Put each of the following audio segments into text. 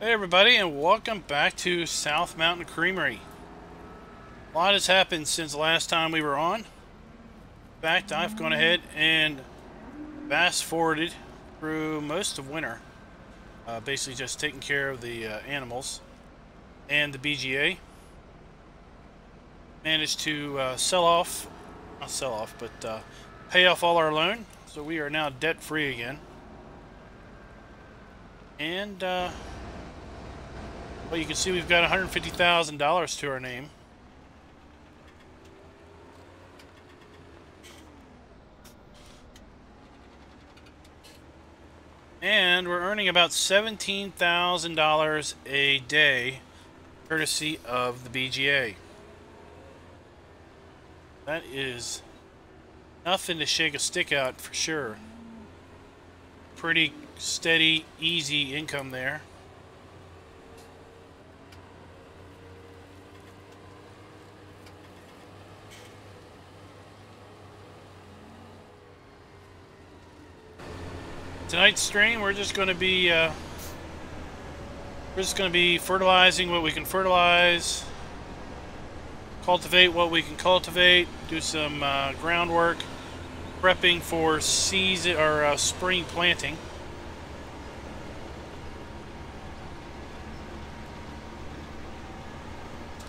Hey everybody, and welcome back to South Mountain Creamery. A lot has happened since the last time we were on. In fact, I've gone ahead and fast forwarded through most of winter. Basically just taking care of the animals and the BGA. Managed to pay off all our loan. So we are now debt free again. And well, you can see we've got $150,000 to our name. And we're earning about $17,000 a day, courtesy of the BGA. That is nothing to shake a stick at for sure. Pretty steady, easy income there. Tonight's stream, we're just going to be fertilizing what we can fertilize, cultivate what we can cultivate, do some groundwork, prepping for season or spring planting.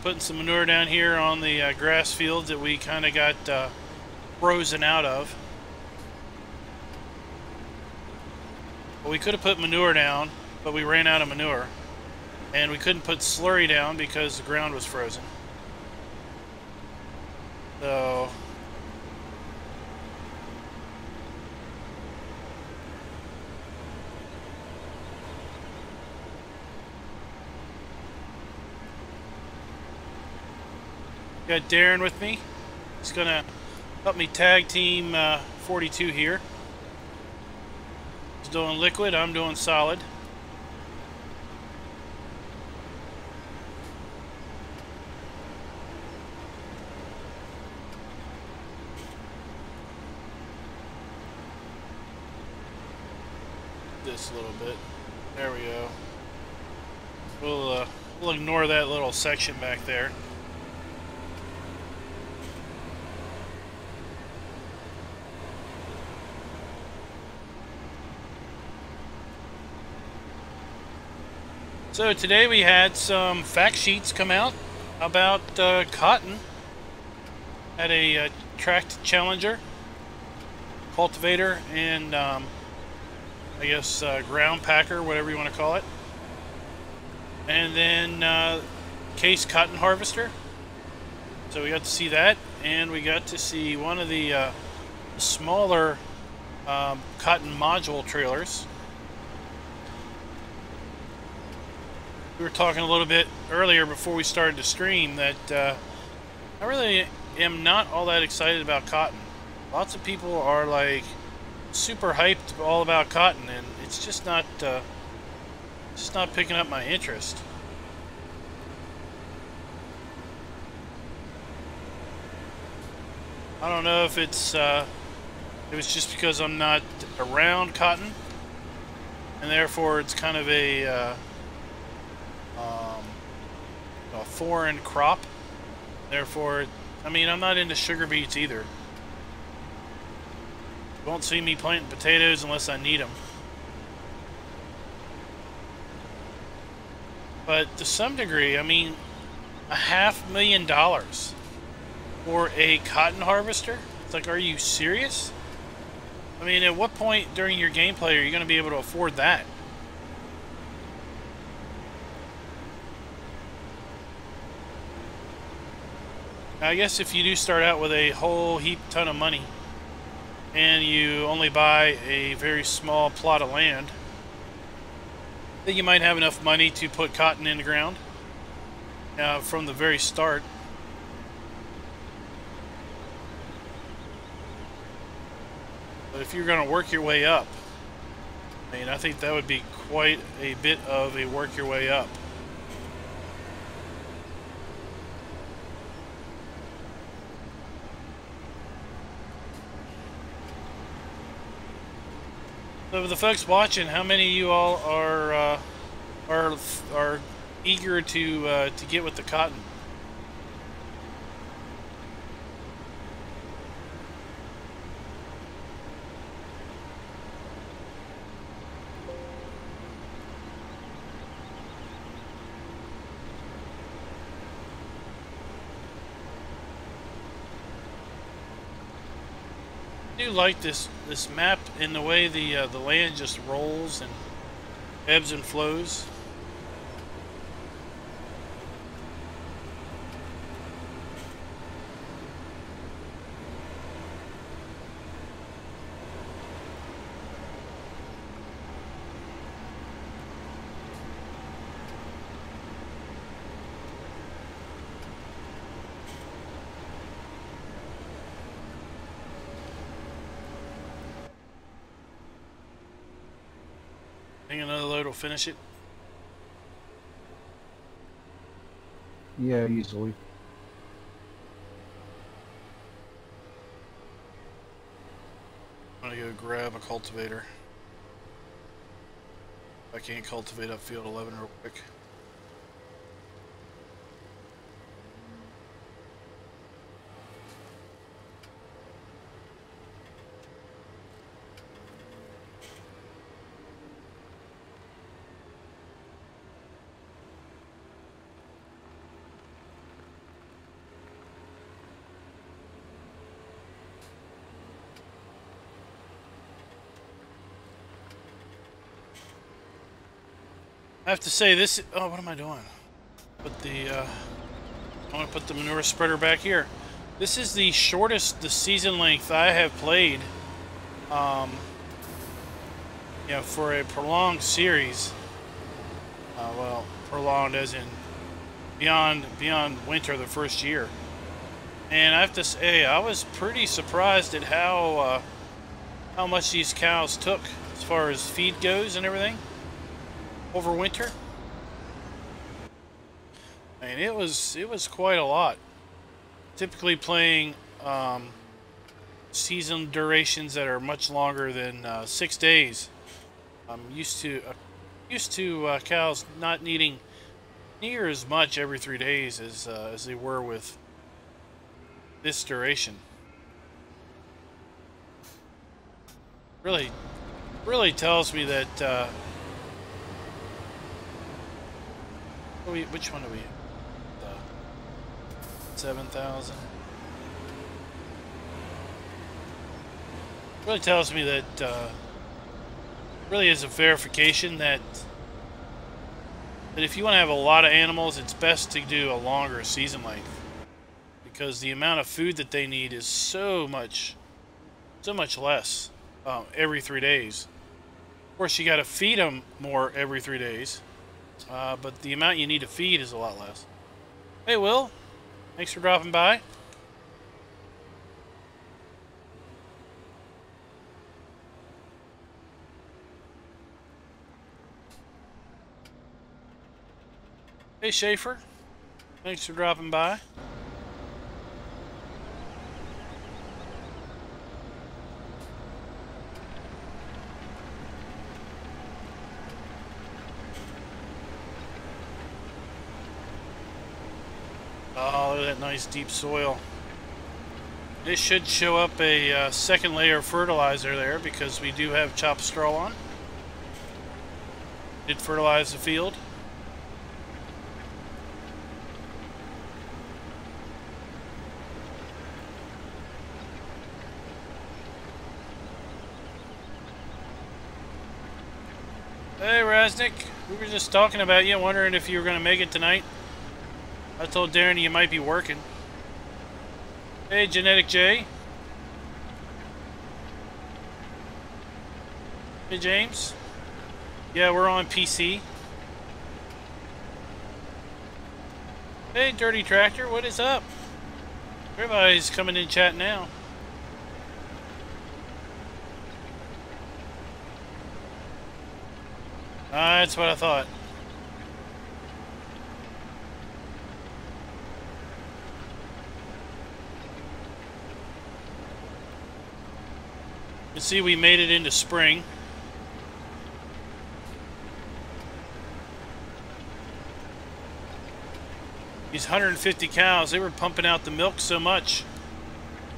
Putting some manure down here on the grass fields that we kind of got frozen out of. We could have put manure down, but we ran out of manure. And we couldn't put slurry down because the ground was frozen. So got Darren with me. He's gonna help me tag team 42 here. He's doing liquid, I'm doing solid. This a little bit. There we go. We'll ignore that little section back there. So today we had some fact sheets come out about cotton at a tracked challenger, cultivator, and I guess ground packer, whatever you want to call it. And then case cotton harvester. So we got to see that, and we got to see one of the smaller cotton module trailers. We were talking a little bit earlier before we started to stream that I really am not all that excited about cotton. Lots of people are like super hyped all about cotton, and it's just not picking up my interest. I don't know if it was just because I'm not around cotton, and therefore it's kind of a foreign crop. Therefore, I mean, I'm not into sugar beets either. You won't see me planting potatoes unless I need them. But to some degree, I mean, $500,000 for a cotton harvester? It's like, are you serious? I mean, at what point during your gameplay are you going to be able to afford that? I guess if you do start out with a whole heap ton of money and you only buy a very small plot of land, then you might have enough money to put cotton in the ground from the very start. But if you're going to work your way up, I mean, I think that would be quite a bit of a work your way up. So for the folks watching, how many of you all are are eager to get with the cotton. I do like this map in the way the land just rolls and ebbs and flows. I think another load will finish it. Yeah, easily. I'm gonna go grab a cultivator. I can't cultivate up field 11 real quick. I have to say this. Oh, what am I doing? Put the. I want to put the manure spreader back here. This is the shortest the season length I have played. You know, for a prolonged series. Well, prolonged as in beyond winter the first year. And I have to say, I was pretty surprised at how much these cows took as far as feed goes and everything over winter. And it was quite a lot. Typically playing season durations that are much longer than 6 days. I'm used to cows not needing near as much every 3 days as they were with this duration. Really tells me that. Which one do we? 7,000. Really tells me that really is a verification that if you want to have a lot of animals, it's best to do a longer season length, because the amount of food that they need is so much less every 3 days. Of course, you got to feed them more every 3 days, but the amount you need to feed is a lot less. Hey, Will. Thanks for dropping by. Hey, Schaefer. Thanks for dropping by. Oh, look at that nice deep soil. This should show up a second layer of fertilizer there, because we do have chopped straw on. Did fertilize the field. Hey, Raznik. We were just talking about you, wondering if you were going to make it tonight. I told Darren you might be working. Hey, Genetic J. Hey, James. Yeah, we're on PC. Hey, Dirty Tractor, what is up? Everybody's coming in chat now. That's what I thought. You see, we made it into spring. these 150 cows, they were pumping out the milk so much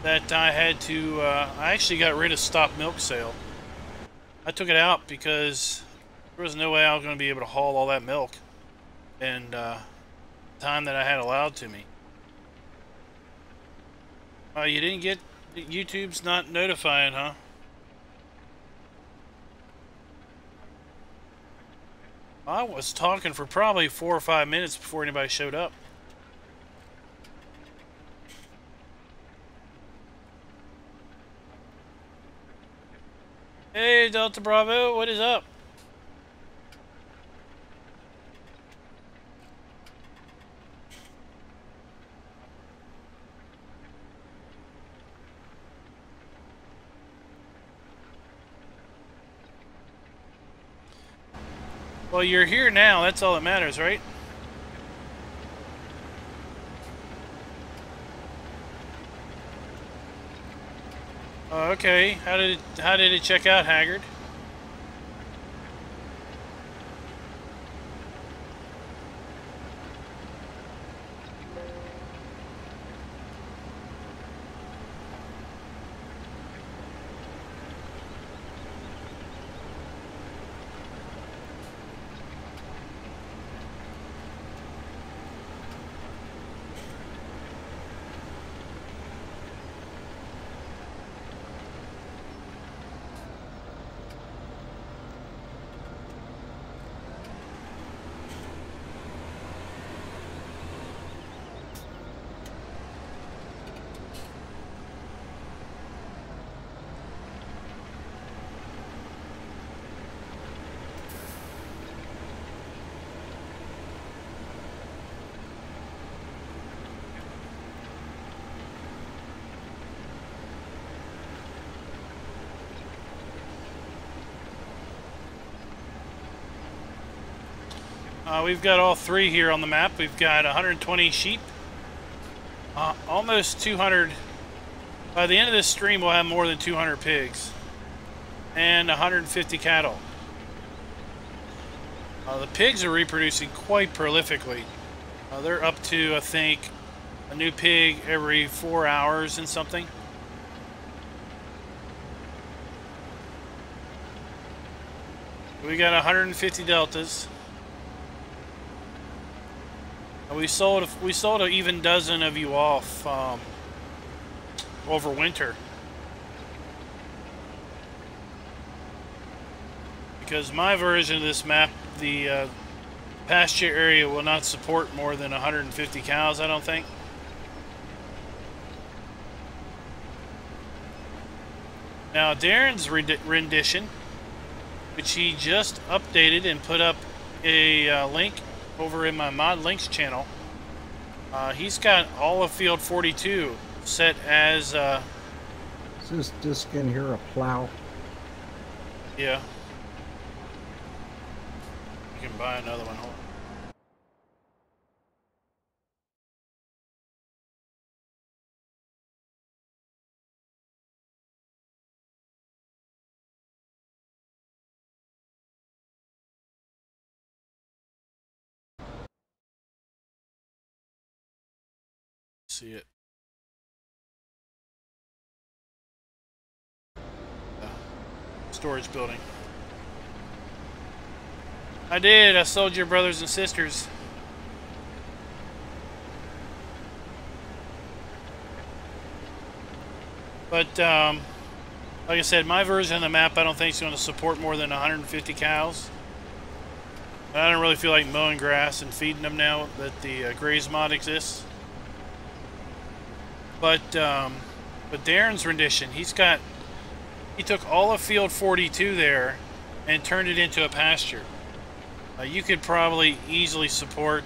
that I had to, I actually got rid of stop milk sale. I took it out because there was no way I was going to be able to haul all that milk in time that I had allowed to me. You didn't get, YouTube's not notifying, huh? I was talking for probably 4 or 5 minutes before anybody showed up. Hey, Delta Bravo, what is up? Well, you're here now, that's all that matters, right? Okay, how did it check out, Haggard? We've got all three here on the map. We've got 120 sheep, almost 200. By the end of this stream, we'll have more than 200 pigs and 150 cattle. The pigs are reproducing quite prolifically. They're up to, I think, a new pig every 4 hours and something. We got 150 deltas. We sold an even dozen of you off over winter because my version of this map, the pasture area will not support more than 150 cows, I don't think. Now Darren's rendition, which he just updated and put up a link over in my Mod Links channel, he's got all of Field 42 set as Is this disc in here a plow? Yeah. You can buy another one. Hold on. See it. Storage building. I did. I sold your brothers and sisters. But like I said, my version of the map I don't think is going to support more than 150 cows. I don't really feel like mowing grass and feeding them now that the graze mod exists. But Darren's rendition, he took all of Field 42 there and turned it into a pasture. You could probably easily support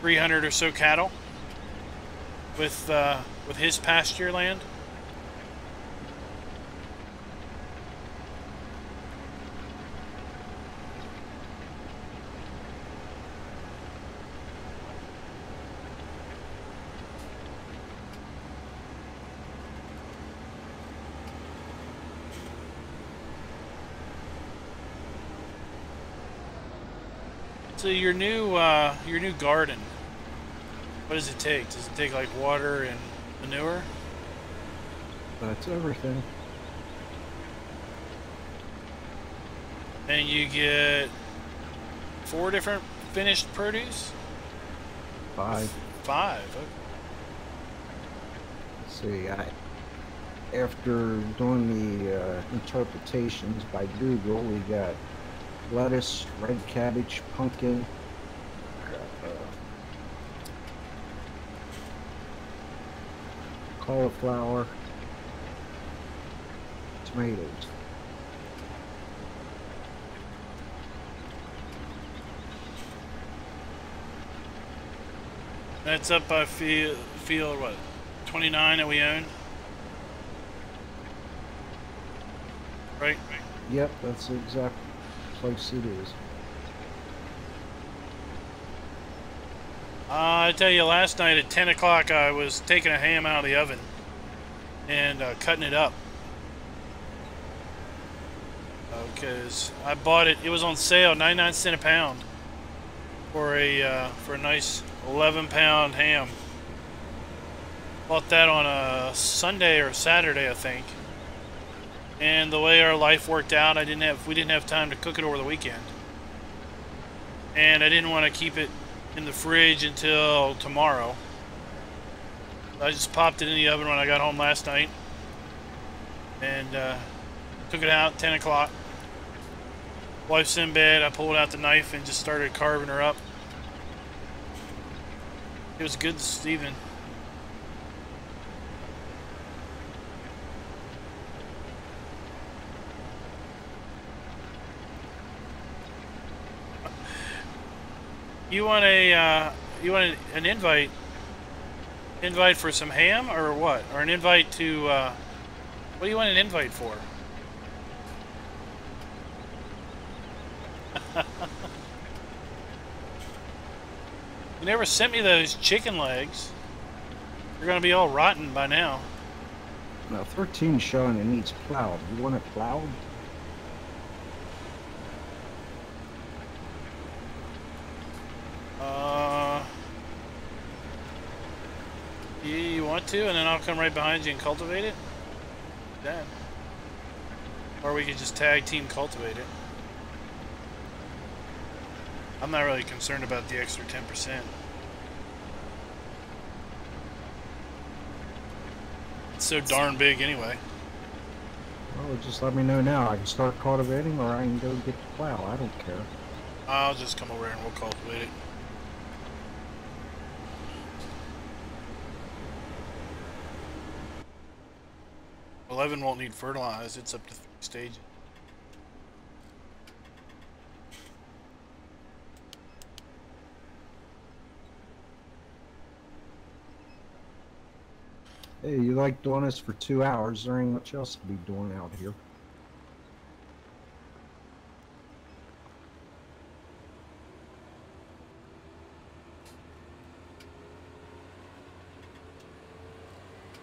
300 or so cattle with his pasture land. So your new garden. What does it take? Does it take like water and manure? That's everything. And you get 4 different finished produce? 5. 5. Okay. Let's see, after doing the interpretations by Google, we got lettuce, red cabbage, pumpkin, cauliflower, tomatoes. That's up by field what? 29 that we own? Right? Yep, that's the exact place it is. I tell you, last night at 10 o'clock I was taking a ham out of the oven and cutting it up. Because I bought it, it was on sale, 99 cents a pound for a nice 11-pound ham. Bought that on a Sunday or Saturday, I think. And the way our life worked out, we didn't have time to cook it over the weekend. And I didn't want to keep it in the fridge until tomorrow. I just popped it in the oven when I got home last night. And took it out at 10 o'clock. Wife's in bed, I pulled out the knife and just started carving her up. It was good this evening. You want an invite for some ham or what? Or an invite to what do you want an invite for? You never sent me those chicken legs. They're gonna be all rotten by now. Now 13 showing it needs plowed. You want it plowed? You want to, and then I'll come right behind you and cultivate it? Then. Or we could just tag team cultivate it. I'm not really concerned about the extra 10%. It's so darn big anyway. Well, just let me know now. I can start cultivating or I can go get the plow. I don't care. I'll just come over here and we'll cultivate it. Well, 11 won't need fertilize. It's up to 3 stages. Hey, you like doing this for 2 hours? There ain't much else to be doing out here.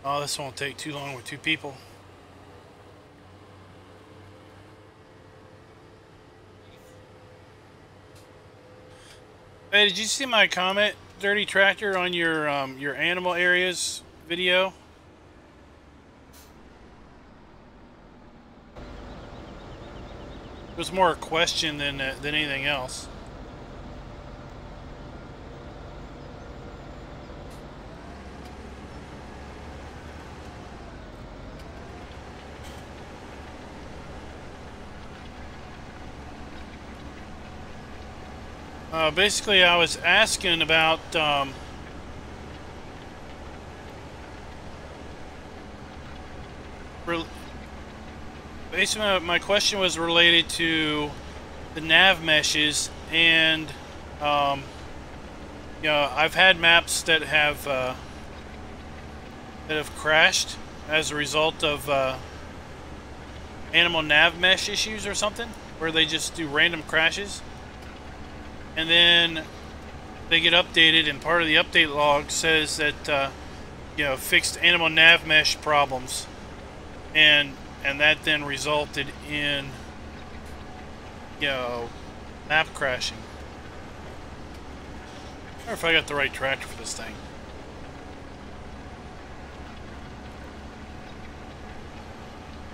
Oh, this won't take too long with 2 people. Hey, did you see my comment, Dirty Tractor, on your animal areas video? It was more a question than anything else. Basically, I was asking about basically my question was related to the nav meshes, and you know, I've had maps that have crashed as a result of animal nav mesh issues or something, where they just do random crashes. And then they get updated, and part of the update log says that you know, fixed animal nav mesh problems, and that then resulted in, you know, map crashing. I wonder if I got the right tractor for this thing.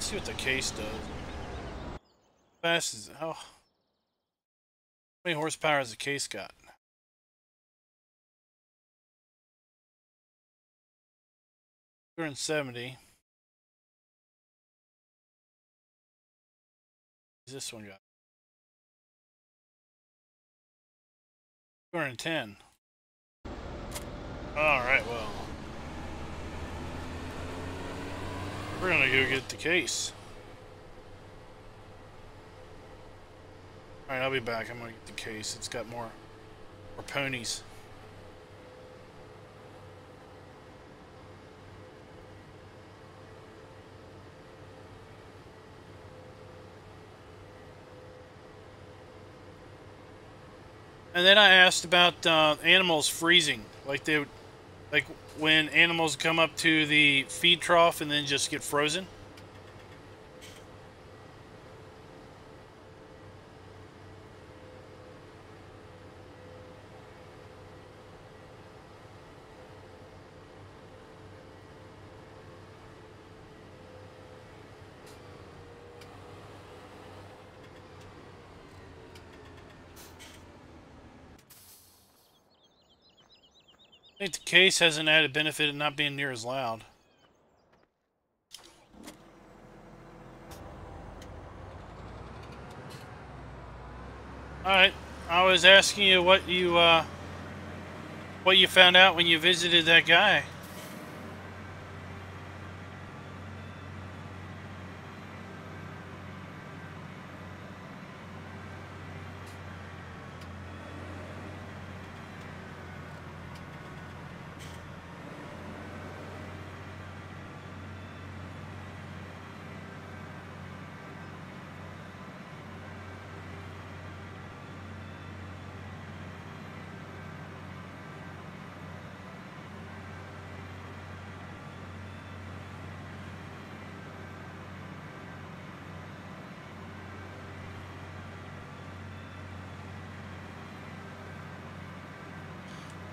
Let's see what the case does. Fast is it? How many horsepower has the case got? 270. What's this one got? 210. Alright, well. We're gonna go get the case. Alright, I'll be back. I'm gonna get the case. It's got more ponies. And then I asked about animals freezing, like when animals come up to the feed trough and then just get frozen. I think the case has an added benefit of not being near as loud. Alright, I was asking you what you found out when you visited that guy.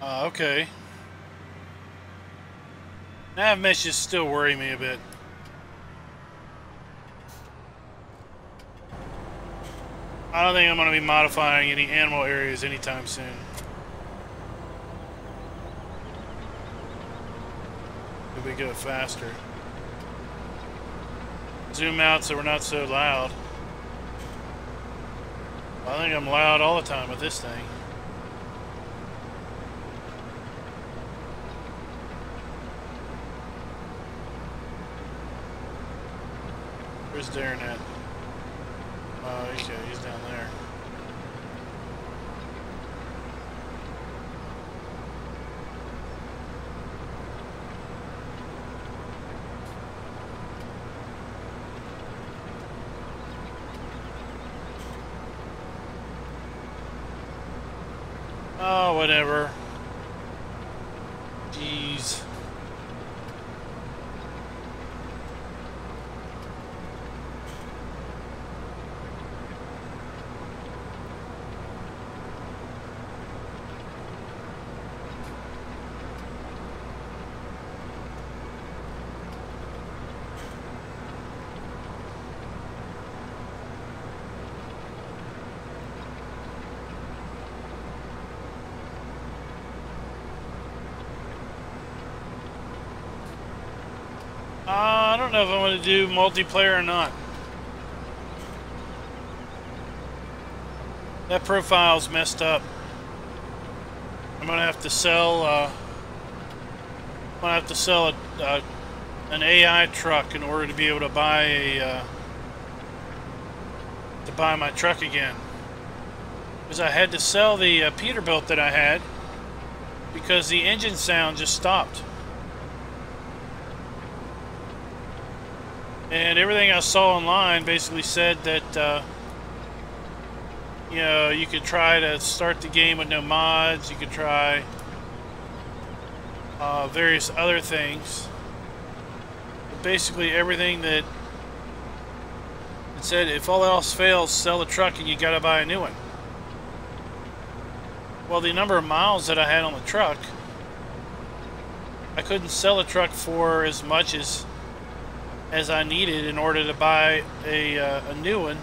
Okay. Nav meshes still worry me a bit. I don't think I'm going to be modifying any animal areas anytime soon. Could we go faster? Zoom out so we're not so loud. I think I'm loud all the time with this thing. Where's Darren at? Oh, okay, he's down there. Oh, whatever. Jeez. I don't know if I want to do multiplayer or not. That profile's messed up. I'm gonna have to sell. An AI truck in order to be able to buy my truck again. Because I had to sell the Peterbilt that I had because the engine sound just stopped. And everything I saw online basically said that, you know, you could try to start the game with no mods, you could try various other things. But basically everything that it said, if all else fails, sell the truck and you gotta buy a new one. Well, the number of miles that I had on the truck, I couldn't sell a truck for as much as as I needed in order to buy a new one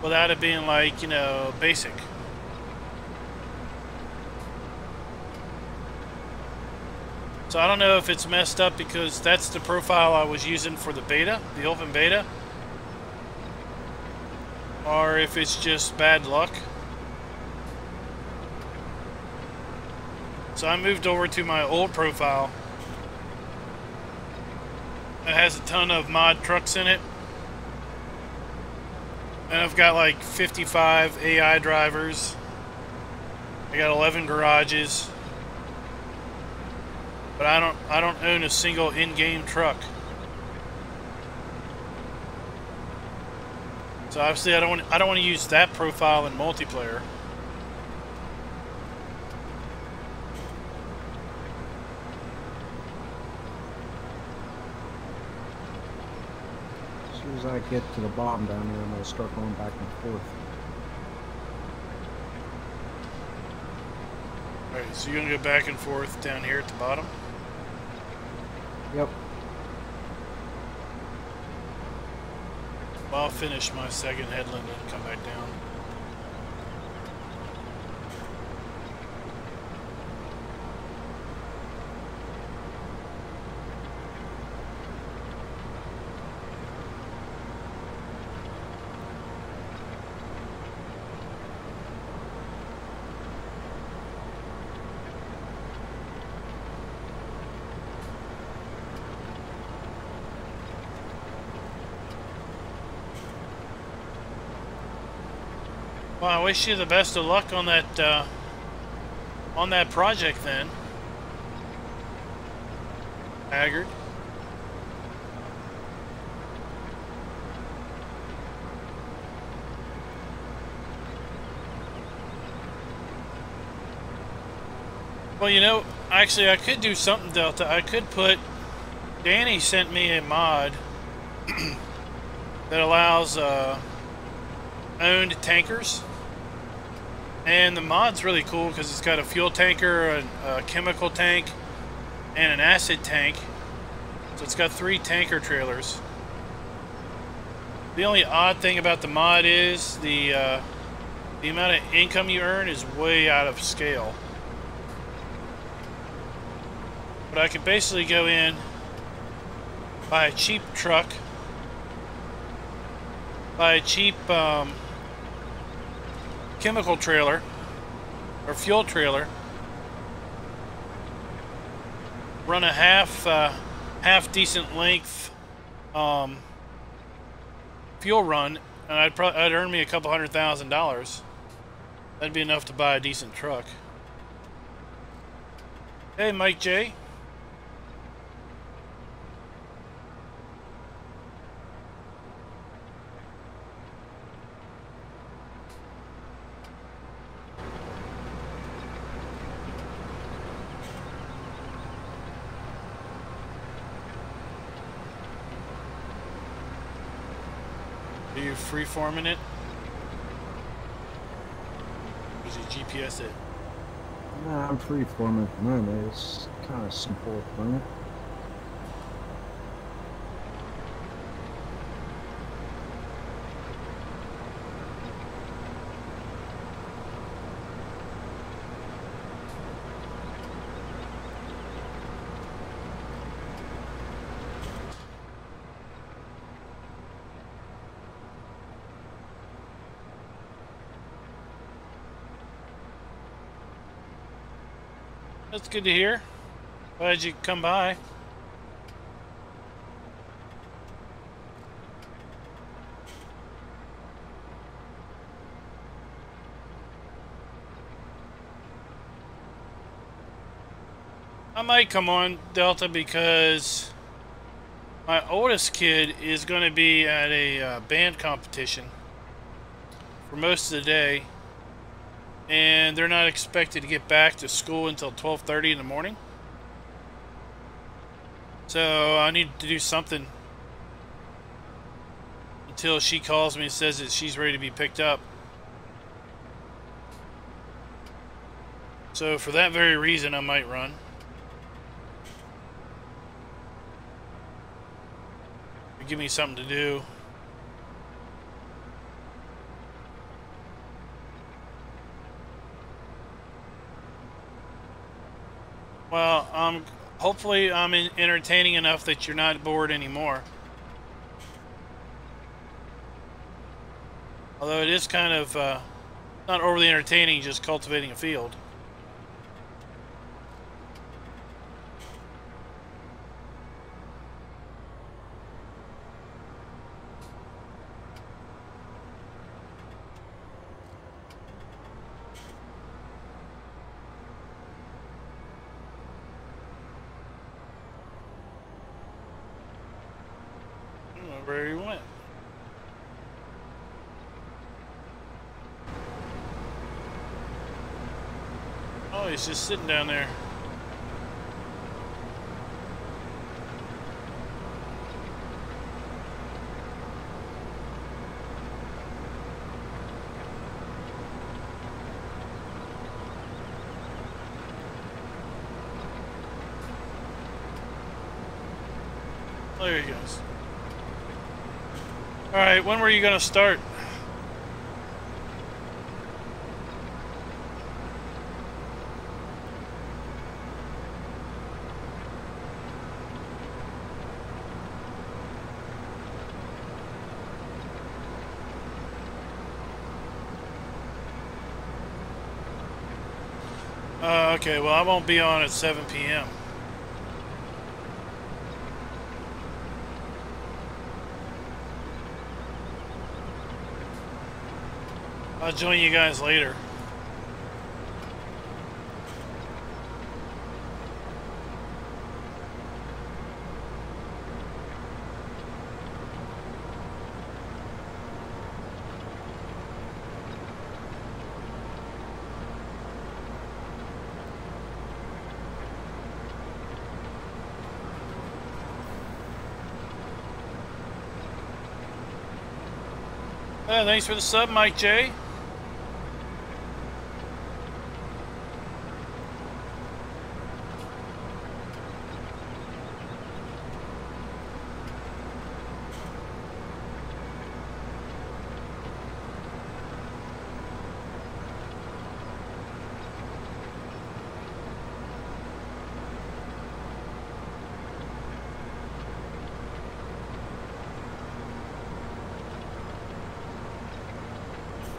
without it being like, you know, basic. So I don't know if it's messed up because that's the profile I was using for the beta, the open beta, or if it's just bad luck. So I moved over to my old profile. It has a ton of mod trucks in it. And I've got like 55 AI drivers. I got 11 garages. But I don't own a single in-game truck. So obviously I don't want to use that profile in multiplayer. As soon as I get to the bottom down here, I'm gonna start going back and forth. Alright, so you're gonna go back and forth down here at the bottom? Yep. Well, I'll finish my second headland and come back down. Well, I wish you the best of luck on that project then, Haggard. Well, you know, actually I could do something, Delta. I could put... Danny sent me a mod that allows owned tankers. And the mod's really cool because it's got a fuel tanker, a chemical tank, and an acid tank. So it's got 3 tanker trailers. The only odd thing about the mod is the amount of income you earn is way out of scale. But I could basically go in, buy a cheap truck, buy a cheap chemical trailer or fuel trailer, run a half decent length fuel run, and I'd earn me a couple $100,000. That'd be enough to buy a decent truck. Hey, Mike J. Are you freeforming it? Or is it GPS it? Nah, I'm freeforming at the moment. It's kind of simple at the moment. That's good to hear. Glad you could come by. I might come on, Delta, because my oldest kid is going to be at a band competition for most of the day. And they're not expected to get back to school until 12:30 in the morning. So I need to do something until she calls me and says that she's ready to be picked up. So for that very reason, I might run. give me something to do. Well, hopefully I'm entertaining enough that you're not bored anymore. Although it is kind of not overly entertaining, just cultivating a field. I don't know where he went. Oh, he's just sitting down there. Oh, there he goes. Alright, when were you going to start? Okay, well, I won't be on at 7 p.m. I'll join you guys later. Thanks for the sub, Mike J.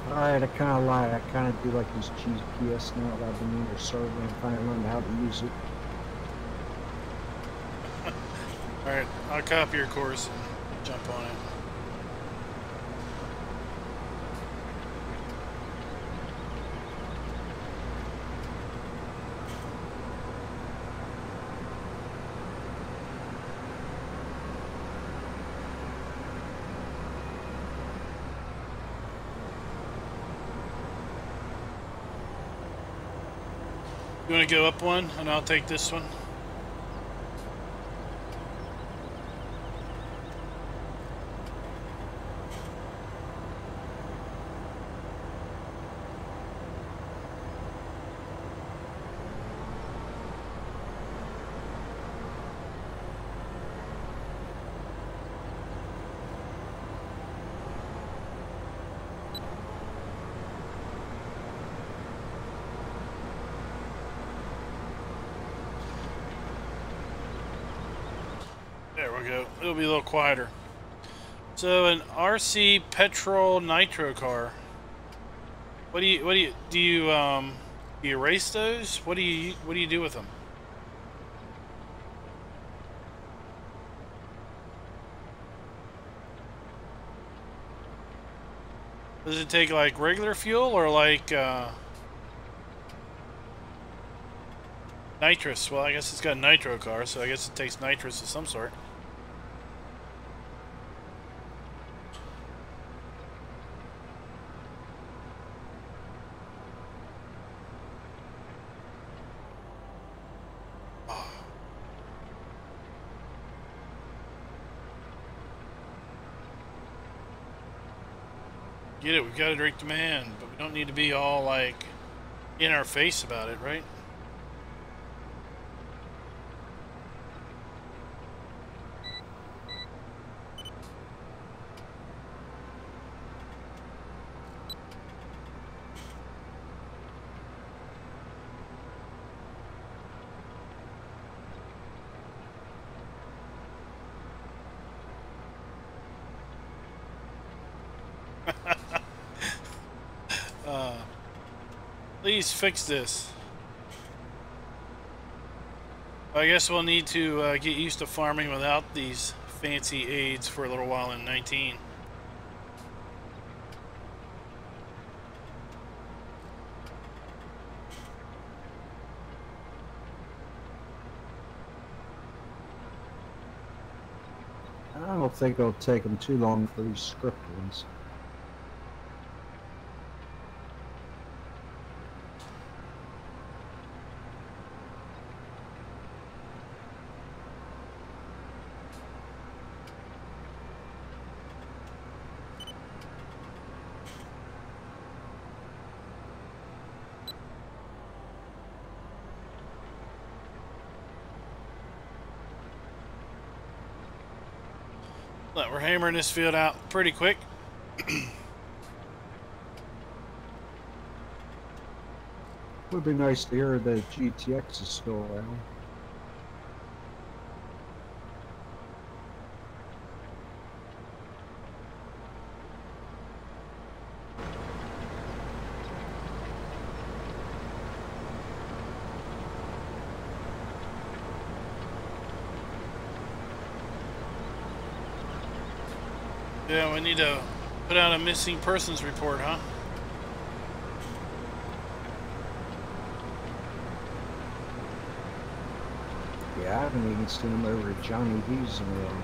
Alright, I kind of lied. I kind of do like this GPS now that I've been in your server and finally learned how to use it. Alright, I'll copy your course and jump on it. You want to go up one, and I'll take this one? There we go. It'll be a little quieter. So an RC petrol nitro car. Do you race those? What do you do with them? Does it take like regular fuel or like nitrous? Well, I guess it's got a nitro car, so I guess it takes nitrous of some sort. Get it, we've got a direct demand, but we don't need to be all like in our face about it, right? Please fix this. I guess we'll need to get used to farming without these fancy aids for a little while in 19. I don't think it'll take them too long for these script ones. We're hammering this field out pretty quick. Would be nice to hear that GTX is still around. Yeah, we need to put out a missing persons report, huh? Yeah, I haven't even seen him over at Johnny V's in a while.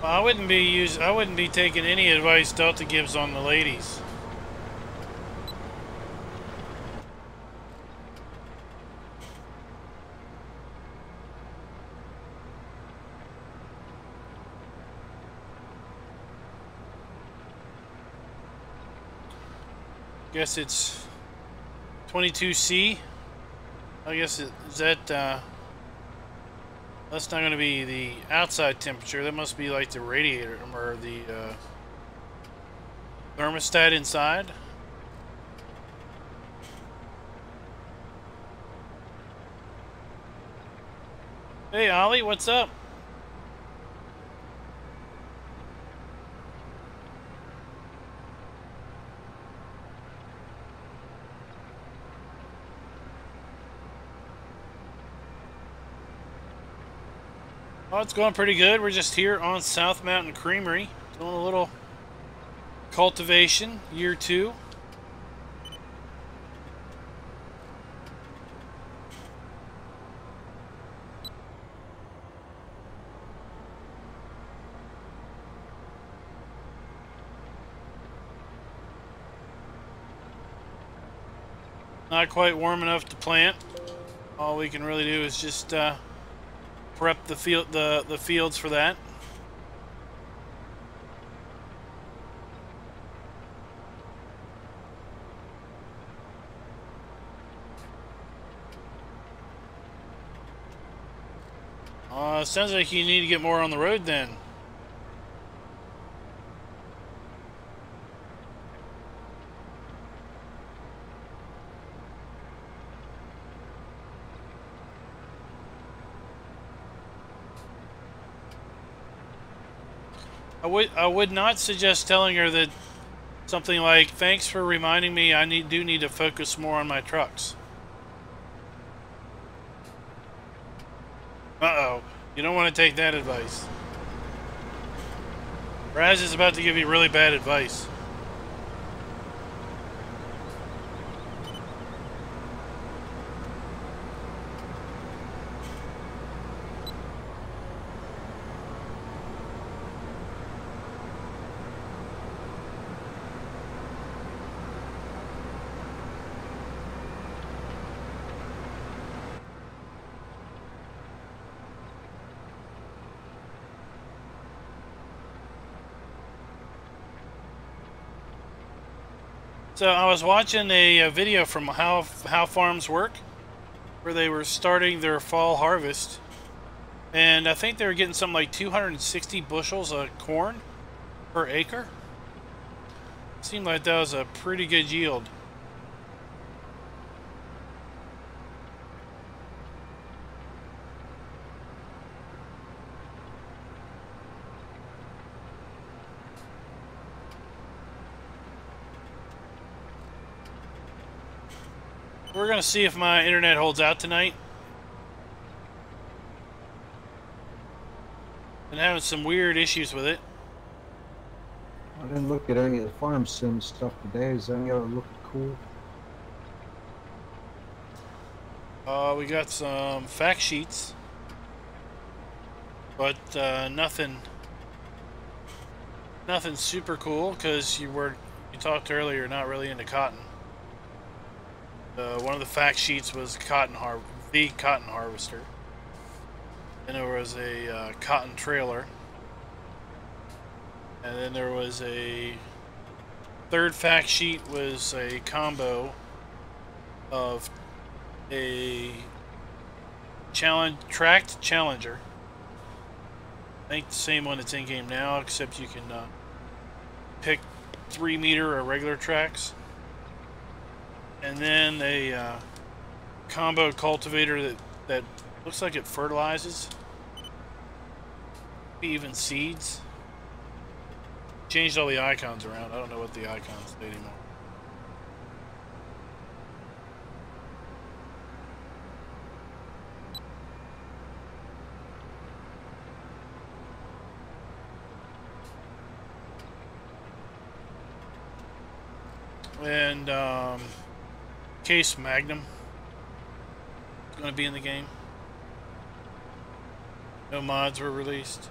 Well, I wouldn't be taking any advice Delta gives on the ladies. Guess it's 22C. I guess is that that's not going to be the outside temperature. That must be like the radiator or the thermostat inside. Hey Ollie, what's up? Oh, it's going pretty good. We're just here on South Mountain Creamery doing a little cultivation, year 2. Not quite warm enough to plant. All we can really do is just prep the fields for that. Sounds like you need to get more on the road then. I would not suggest telling her that something like, "Thanks for reminding me I do need to focus more on my trucks." Uh-oh. You don't want to take that advice. Raz is about to give you really bad advice. So I was watching a video from how farms work, where they were starting their fall harvest, And I think they were getting something like 260 bushels of corn per acre. Seemed like that was a pretty good yield. We're going to see if my internet holds out tonight. Been having some weird issues with it. I didn't look at any of the farm sim stuff today. Is any of it looking cool? We got some fact sheets, but nothing super cool, because you talked earlier, not really into cotton. One of the fact sheets was the cotton harvester, and there was a cotton trailer, and then there was a third fact sheet was a combo of a tracked Challenger. I think the same one that's in game now, except you can pick 3-meter or regular tracks. And then a combo cultivator that looks like it fertilizes, maybe even seeds. Changed all the icons around. I don't know what the icons say anymore. And Case Magnum is going to be in the game. No mods were released.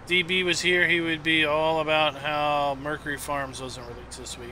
DB was here, he would be all about how Mercury Farms wasn't released this week.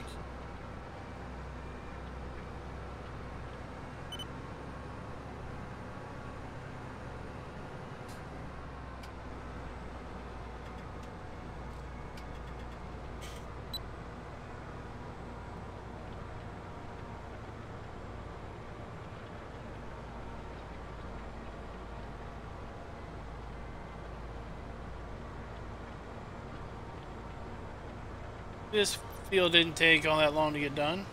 This field didn't take all that long to get done.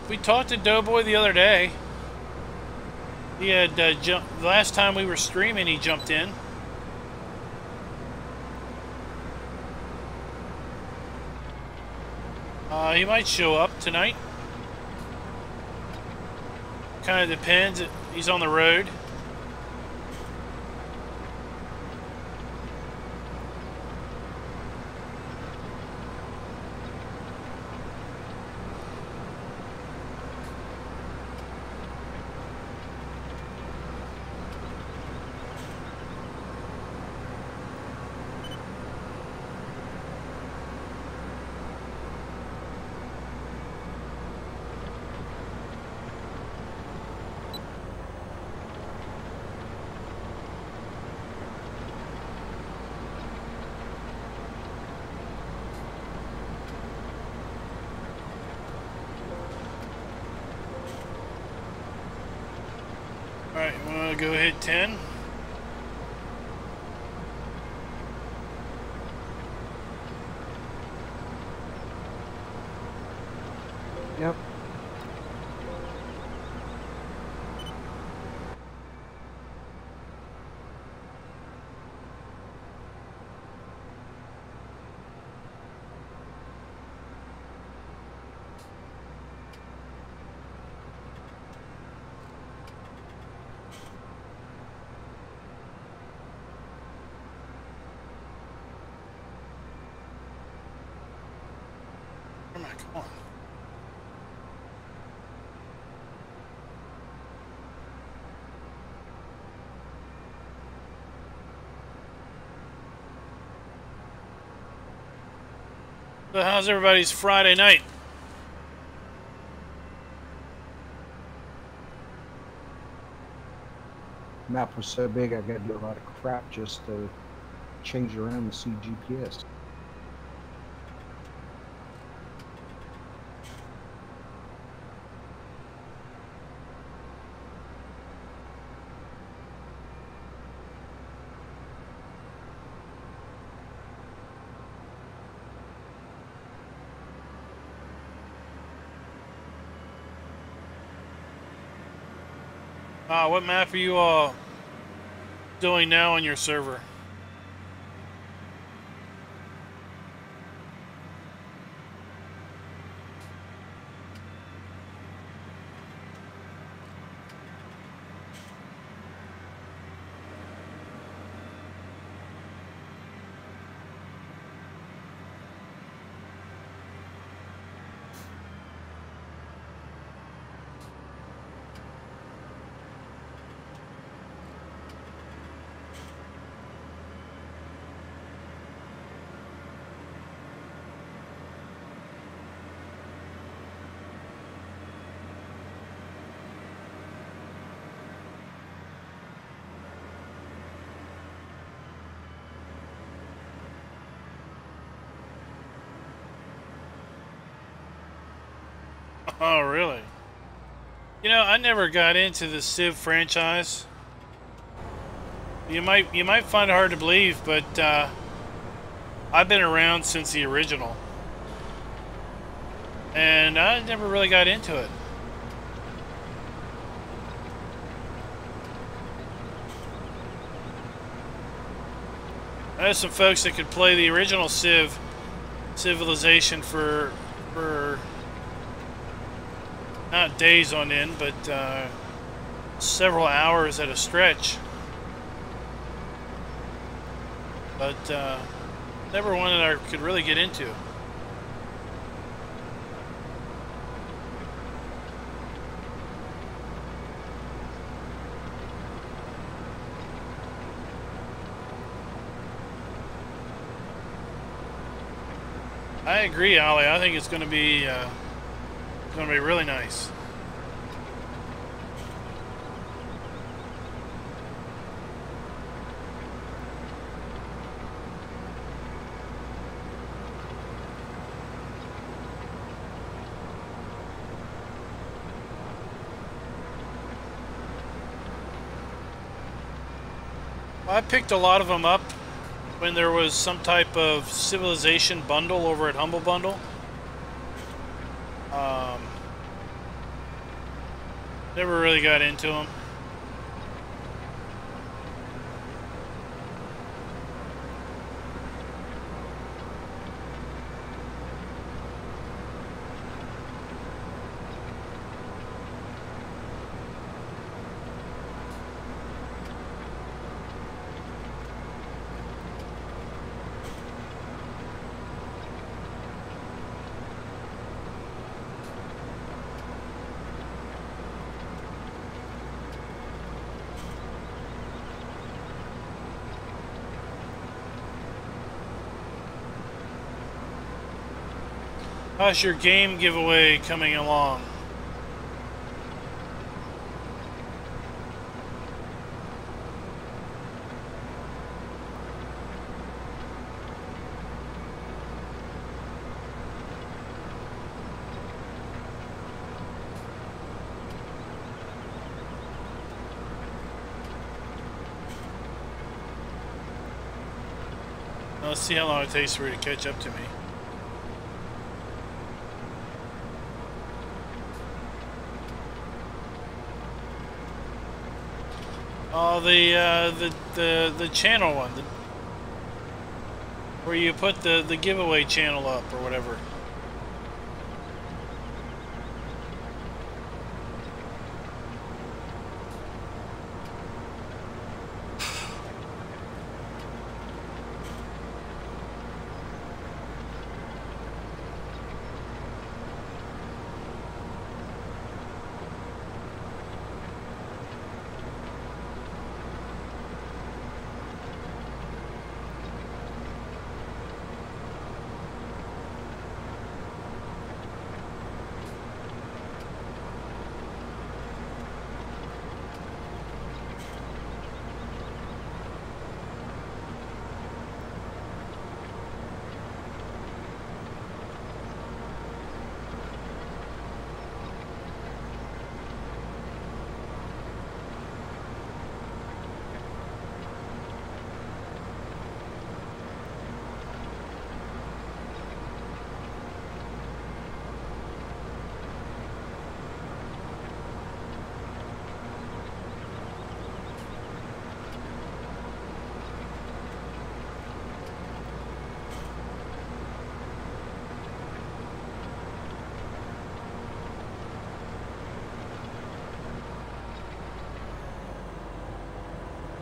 We talked to DoughBoy the other day. He had jumped. The last time we were streaming, he jumped in. He might show up tonight. Kind of depends. He's on the road. Alright, you want to go hit 10? Yep. Where am I going? So how's everybody's Friday night? Map was so big I got to do a lot of crap just to change around to see GPS. What map are you all doing now on your server? Oh, really? You know, I never got into the Civ franchise. You might find it hard to believe, but I've been around since the original, and I never really got into it. I had some folks that could play the original Civilization for not days on end, but several hours at a stretch. But never one that I could really get into. I agree, Ollie. I think it's going to be really nice. I picked a lot of them up when there was some type of Civilization bundle over at Humble Bundle. Never really got into them. How's your game giveaway coming along? Let's see how long it takes for it to catch up to me. Oh, the channel one, where you put the giveaway channel up or whatever.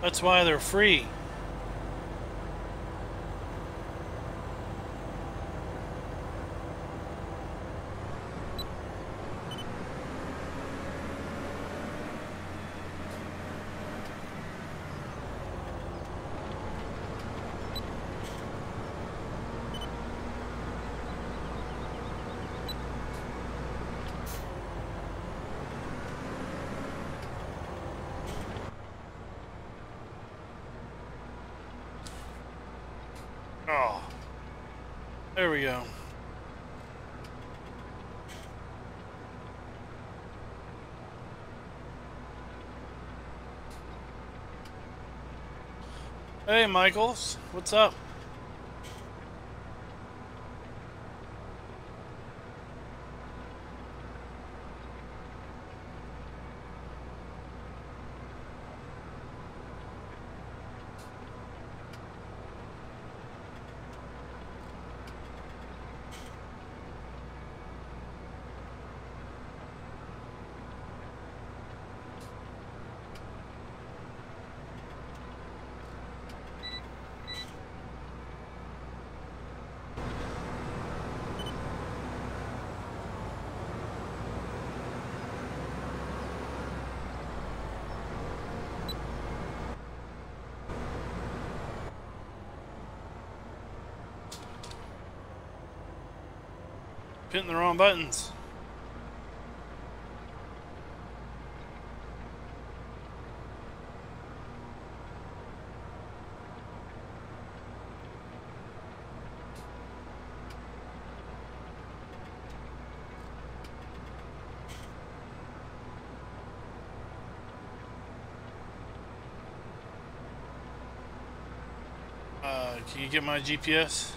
That's why they're free. Oh, there we go. Hey, Michaels, what's up? Hitting the wrong buttons. Can you get my GPS?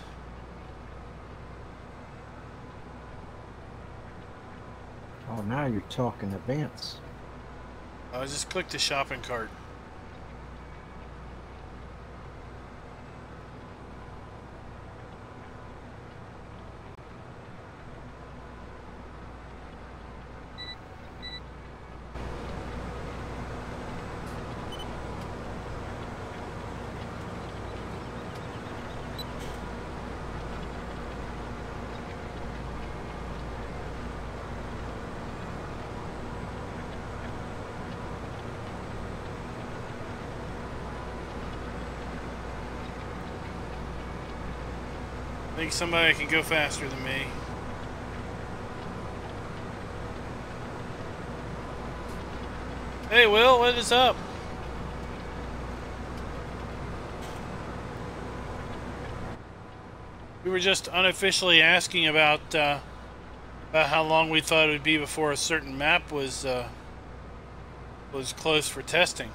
Oh, now you're talking advance. I just clicked the shopping cart. I think somebody can go faster than me. Hey, Will, what is up? We were just unofficially asking about how long we thought it would be before a certain map was closed for testing.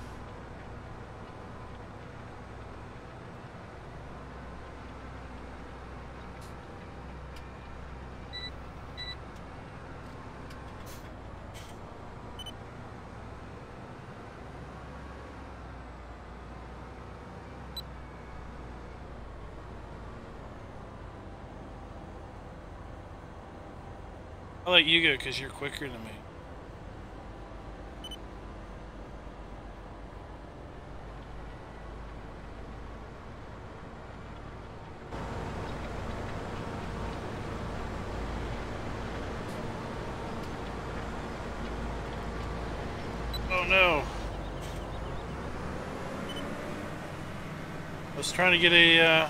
I'll let you go because you're quicker than me. Oh no. I was trying to get a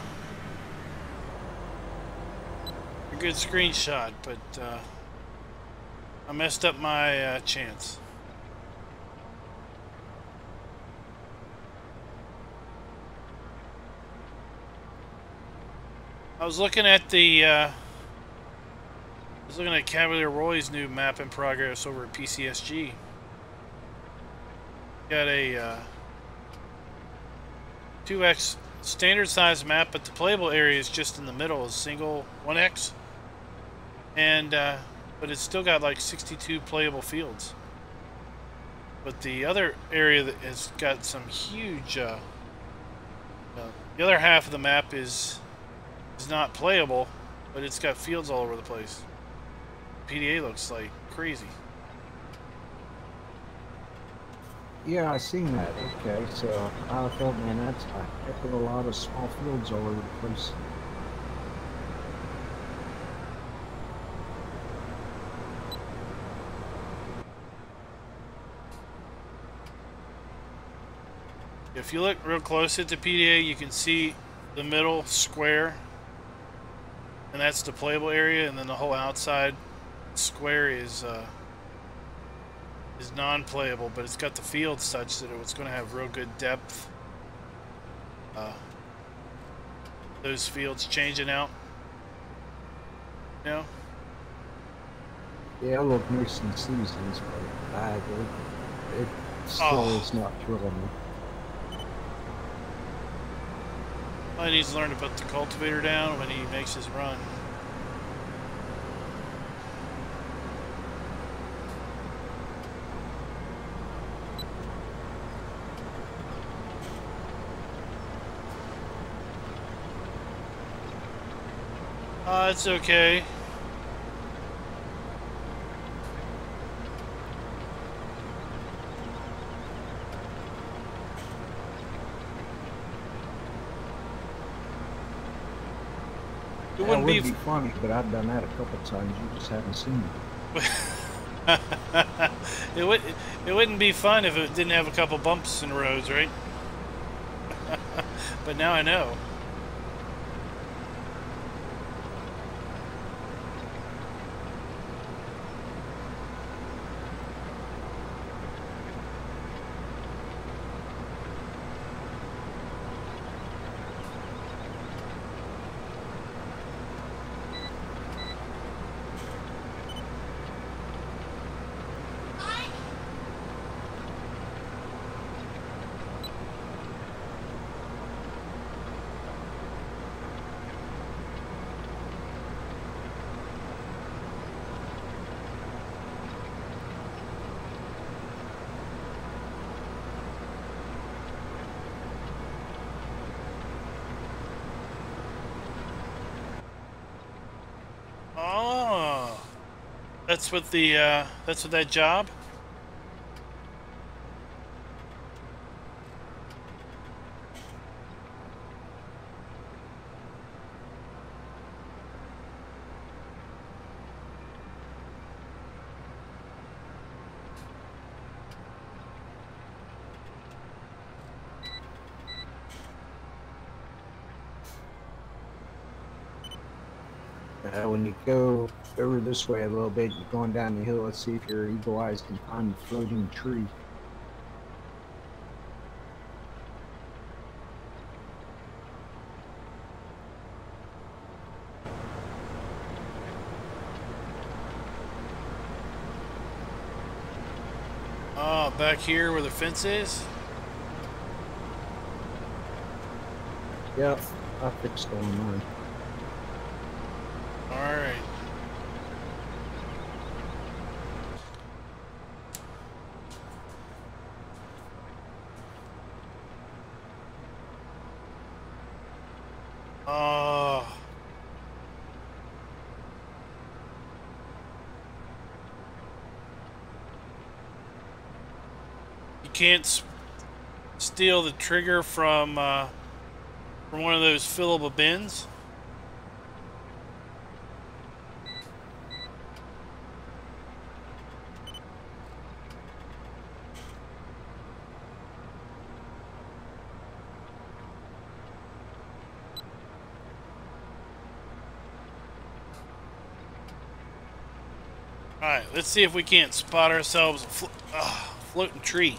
good screenshot, but I messed up my chance. I was looking at Cavalier Roy's new map in progress over at PCSG. Got a 2x standard size map, but the playable area is just in the middle, is single 1x, and but it's still got like 62 playable fields. But the other area that has got some huge, the other half of the map is not playable, but it's got fields all over the place. PDA looks like crazy. Yeah, I seen that. Okay, so I thought, man, that's a heck of a lot of small fields all over the place. If you look real close at the PDA, you can see the middle square, and that's the playable area, and then the whole outside square is non-playable, but it's got the field such that it's going to have real good depth. Those fields changing out, you know? Yeah, I look nice in seasons, but it still is not thrilling me. Well, he needs to learn to put the cultivator down when he makes his run. It's okay. It would be funny, but I've done that a couple times. You just haven't seen it. It wouldn't be fun if it didn't have a couple bumps in the roads, right? But now I know. Oh, that's what that job. When you go over this way a little bit, you're going down the hill. Let's see if your eagle eyes can find the floating tree. Oh, back here where the fence is? Yep, I fixed all mine. Alright. Oh. You can't steal the trigger from one of those fillable bins. Alright, let's see if we can't spot ourselves a floating tree.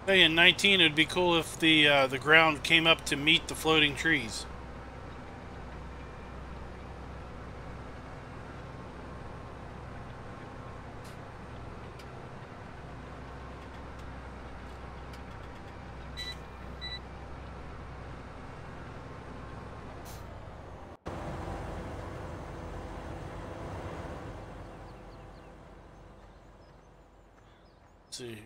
In 19, it'd be cool if the ground came up to meet the floating trees. Let's see.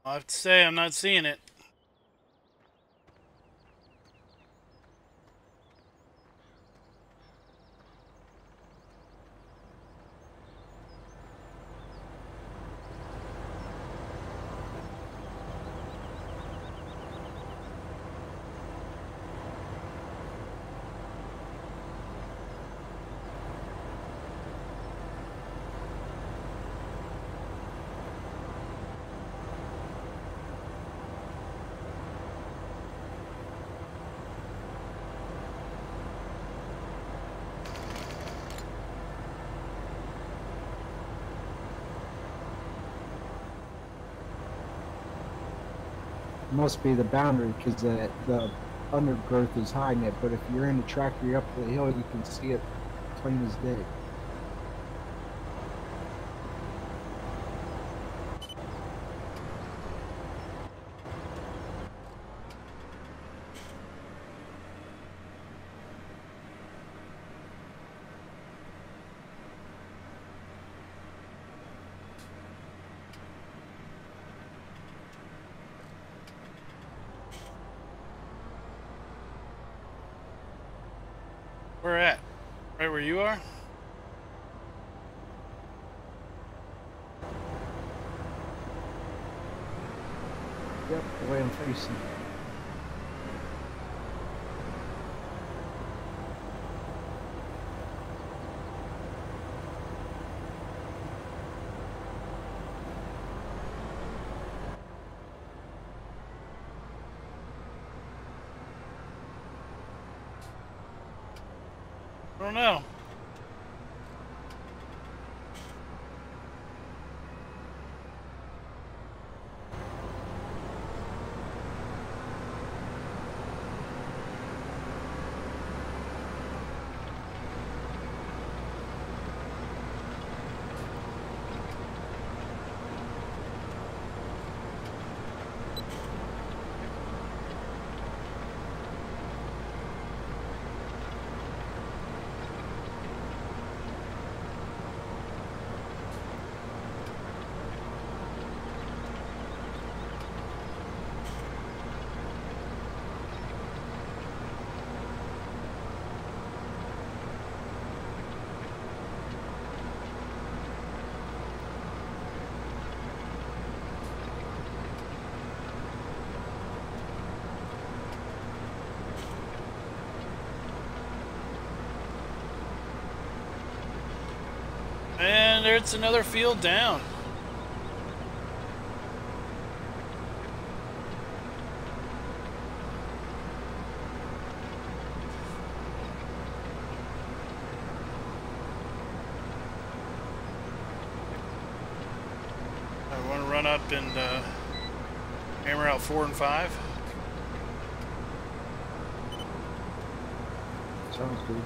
I have to say, I'm not seeing it. Must be the boundary because the undergrowth is hiding it, but if you're in the tractor, you're up the hill, you can see it plain as day. Where at? Right where you are? Yep, the way I'm facing. I don't know. And there's another field down. I want to run up and hammer out 4 and 5. Sounds good.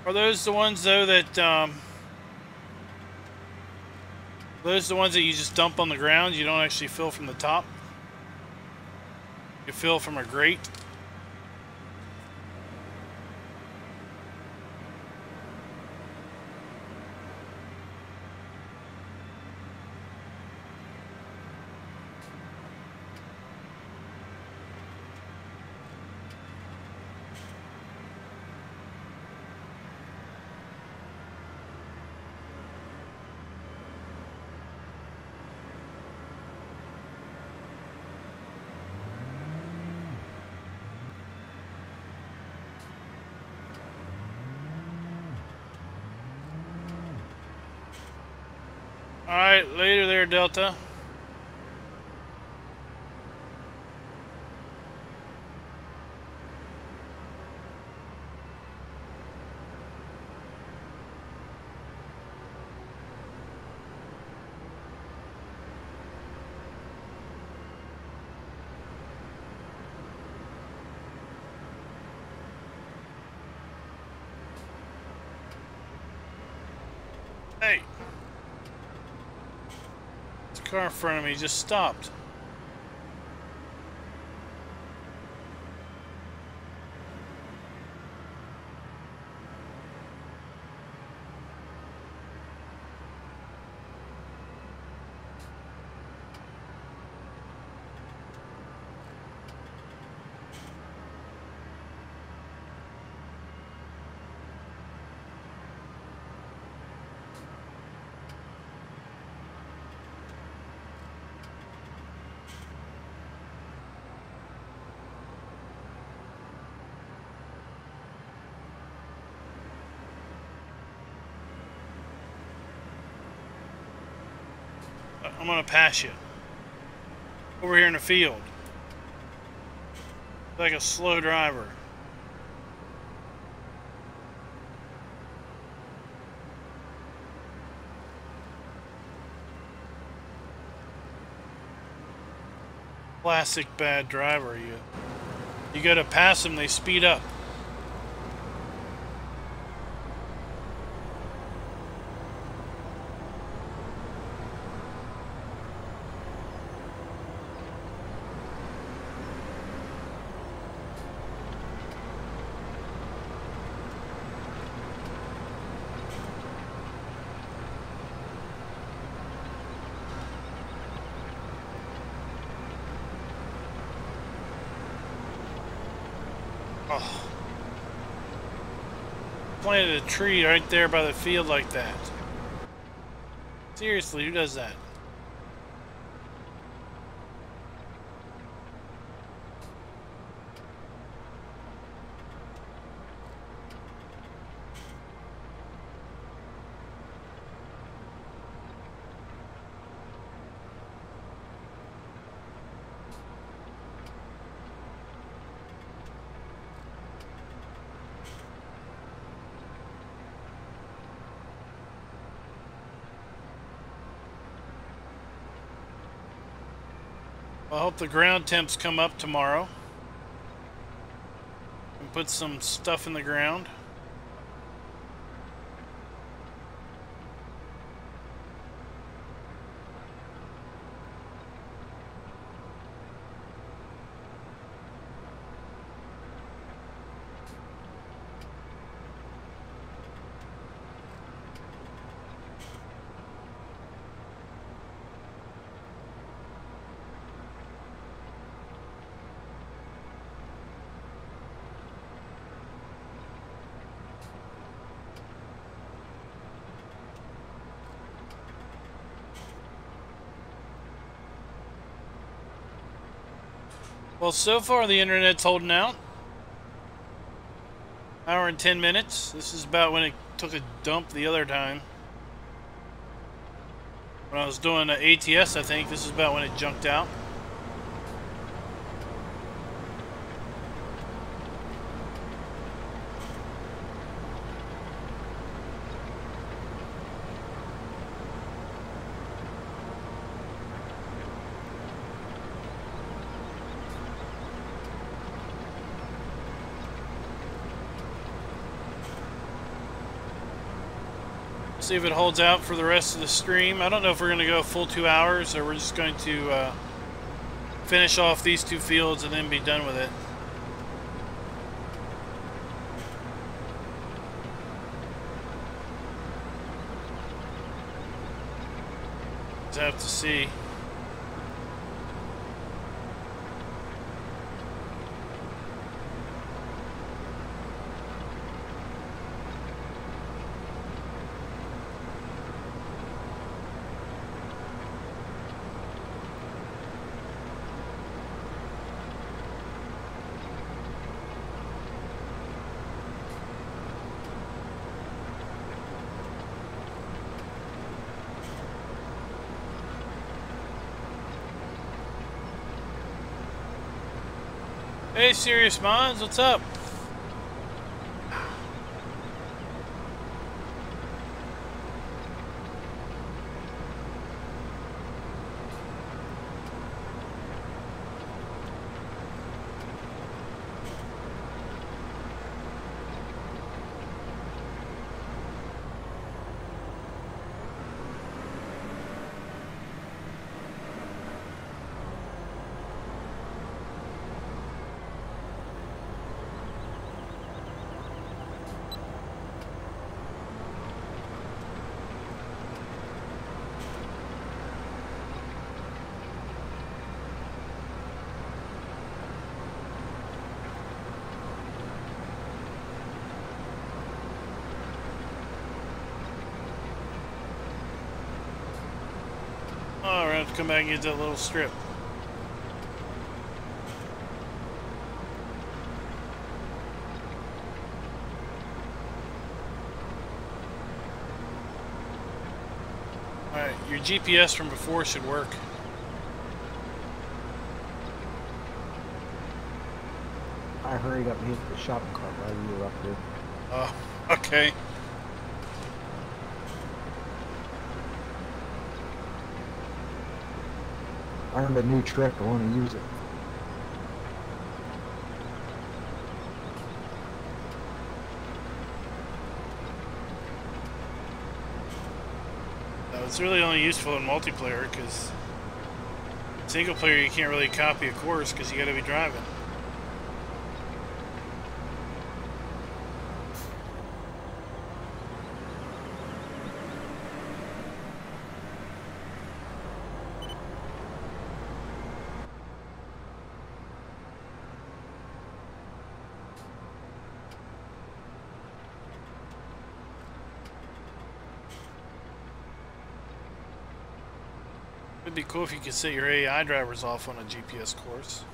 Are those the ones though that those the ones that you just dump on the ground? You don't actually fill from the top. You fill from a grate. Alright, later there, Delta. Hey! This car in front of me just stopped. I'm gonna pass you. Over here in the field. Like a slow driver. Classic bad driver. You gotta pass them, they speed up. Oh. Planted a tree right there by the field like that. Seriously, who does that? I hope the ground temps come up tomorrow and put some stuff in the ground. Well, so far the internet's holding out. Hour and 10 minutes. This is about when it took a dump the other time. When I was doing an ATS, I think this is about when it junked out. See if it holds out for the rest of the stream. I don't know if we're going to go a full 2 hours or we're just going to finish off these two fields and then be done with it. Just have to see. Hey, Serious Minds, what's up? Oh, we're gonna have to come back and get that little strip. Alright, your GPS from before should work. I hurried up and hit the shopping cart while you were up there. Oh, okay. I learned a new trick. I want to use it. It's really only useful in multiplayer because single player you can't really copy a course because you got to be driving. It'd be cool if you could set your AI drivers off on a GPS course.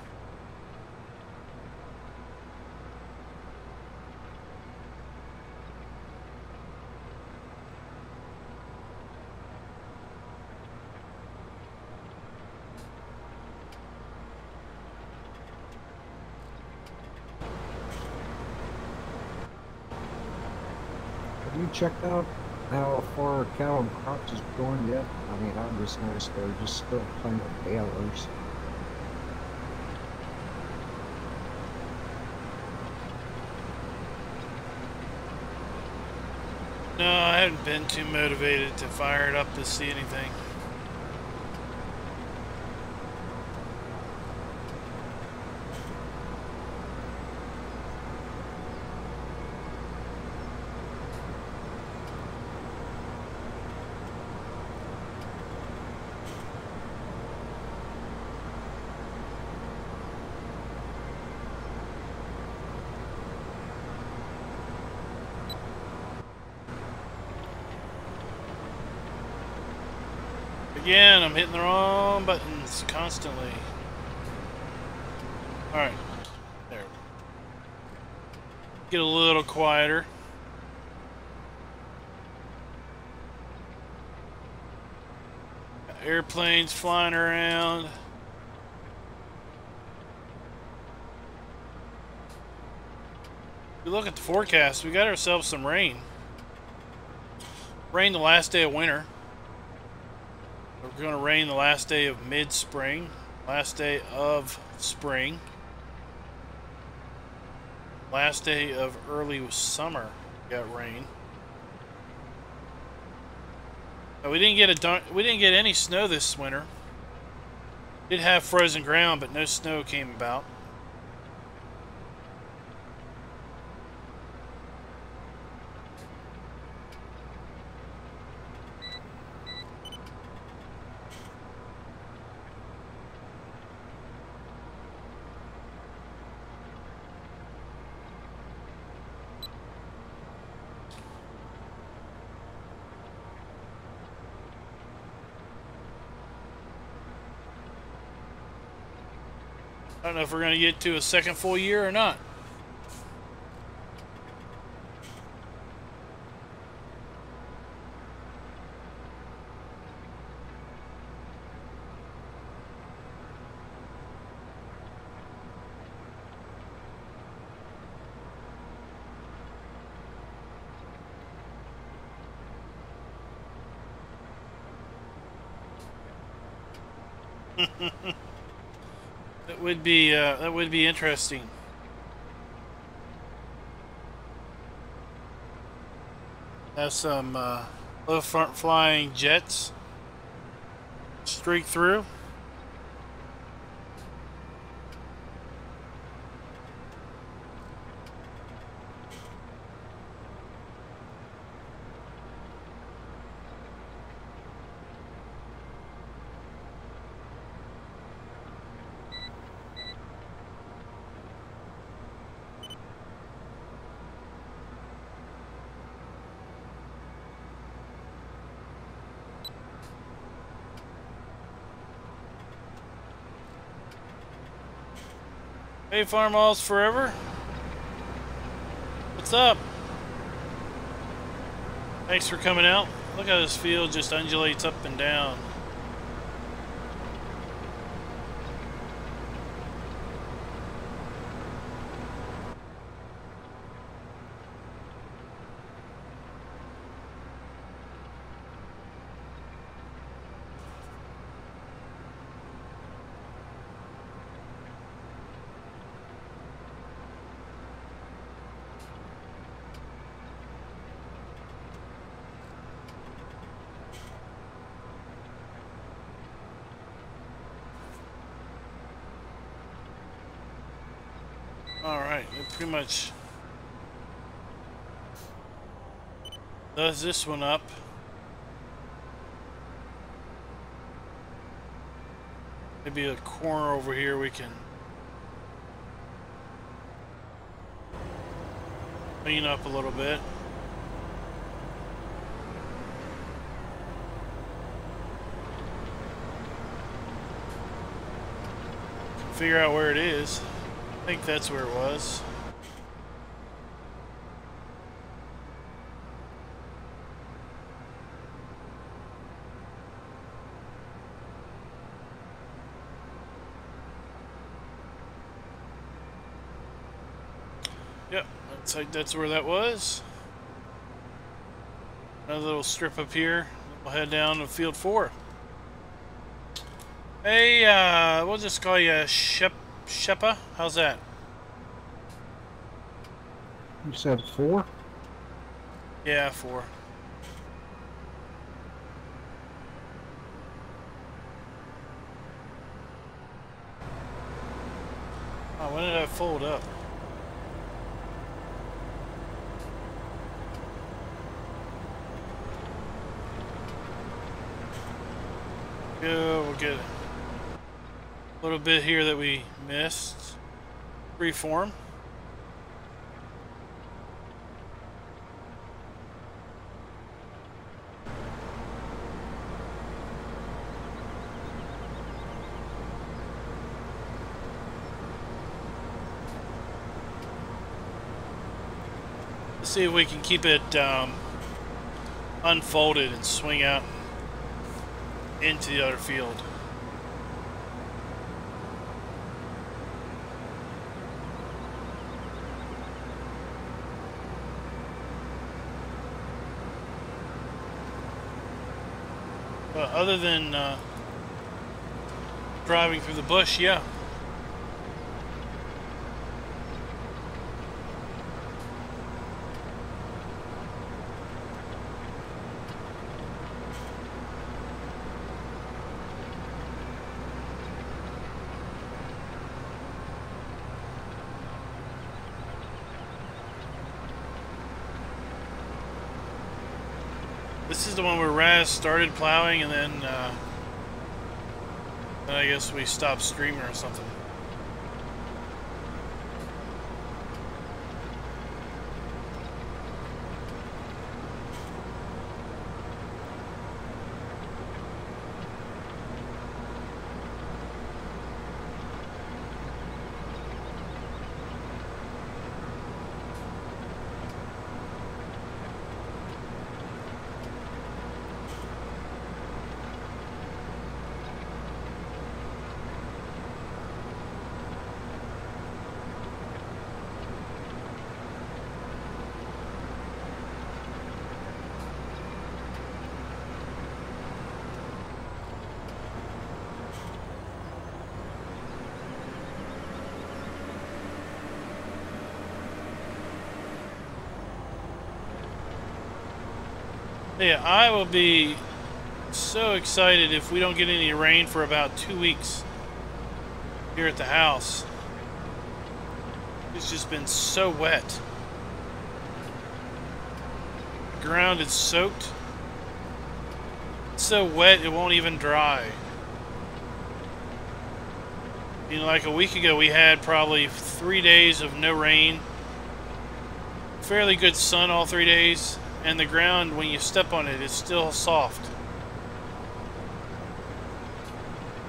Have you checked out how far cow and crops is going yet? I mean, I just noticed they're just still playing with balers. No, I haven't been too motivated to fire it up to see anything. Again, I'm hitting the wrong buttons constantly. Alright. There. Get a little quieter. Airplanes flying around. If you look at the forecast, we got ourselves some rain. Rain the last day of winter. We're going to rain the last day of mid-spring, last day of spring, last day of early summer. We got rain. We didn't get any snow this winter. Did have frozen ground, but no snow came about. I don't know if we're going to get to a second full year or not. That would be interesting. Have some low front flying jets streak through. Hey, Farm Alls Forever. What's up? Thanks for coming out. Look how this field just undulates up and down. Alright, it pretty much does this one up. Maybe a corner over here we can clean up a little bit. Figure out where it is. I think that's where it was. Yep, that's where that was. Another little strip up here. We'll head down to field 4. Hey, we'll just call you Shepa. How's that? You said 4? Yeah, 4. Oh, when did I fold up? Yeah, we'll get a little bit here that we missed. Freeform. Let's see if we can keep it unfolded and swing out into the other field. But other than driving through the bush, yeah. This is the one where Raz started plowing and then I guess we stopped streaming or something. Yeah, I will be so excited if we don't get any rain for about 2 weeks here at the house. It's just been so wet. The ground is soaked. It's so wet it won't even dry. You know, like a week ago we had probably 3 days of no rain. Fairly good sun all 3 days. And the ground, when you step on it, is still soft.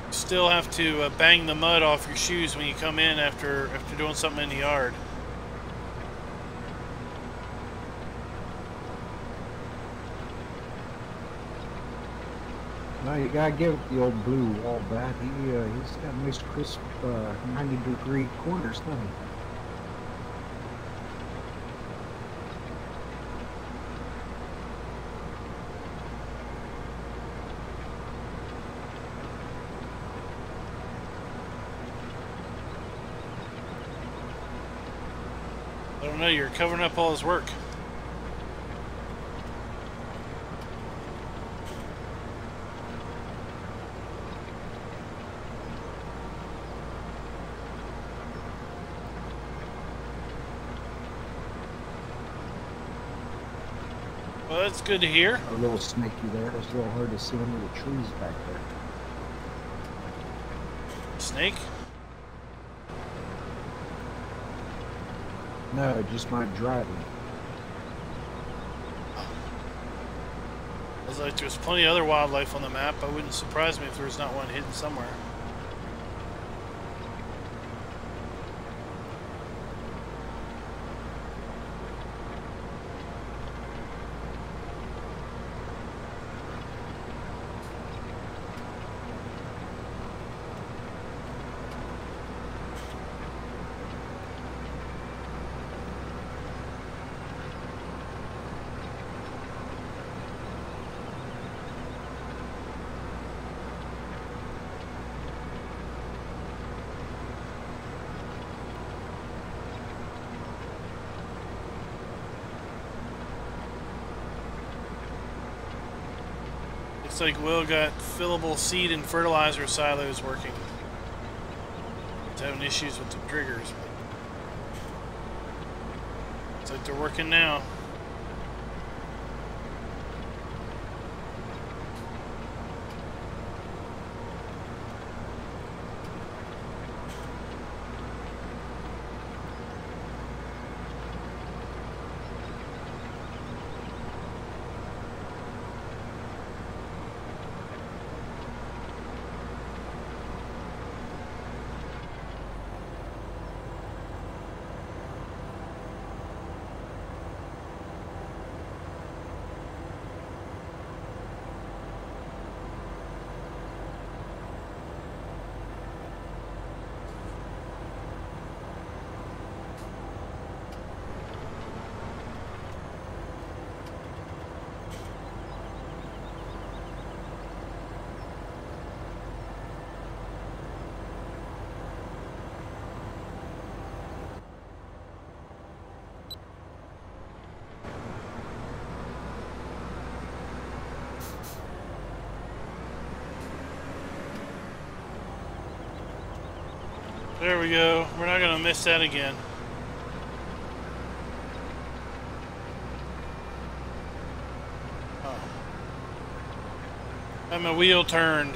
You still have to bang the mud off your shoes when you come in after doing something in the yard. No, you gotta give it the old blue wall bat. He's got nice crisp 90-degree corners, doesn't he? I don't know, you're covering up all his work. Well, that's good to hear. A little snaky there. It's a little hard to see under the trees back there. Snake? No, just not driving. I was like, there's plenty of other wildlife on the map. I wouldn't surprise me if there was not one hidden somewhere. Looks like Will got fillable seed and fertilizer silos working. It's having issues with the triggers. Looks like they're working now. There we go. We're not going to miss that again. Oh. Got my wheel turned.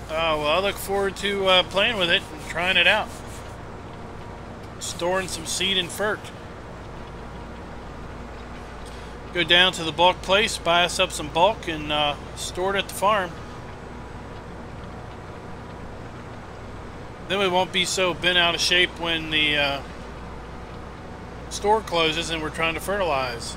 Oh, well, I look forward to playing with it and trying it out. Storing some seed and fert. Go down to the bulk place, buy us up some bulk, and store it at the farm. Then we won't be so bent out of shape when the store closes and we're trying to fertilize.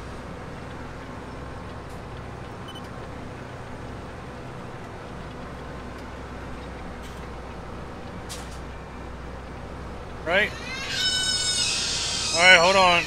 Right? Alright, hold on.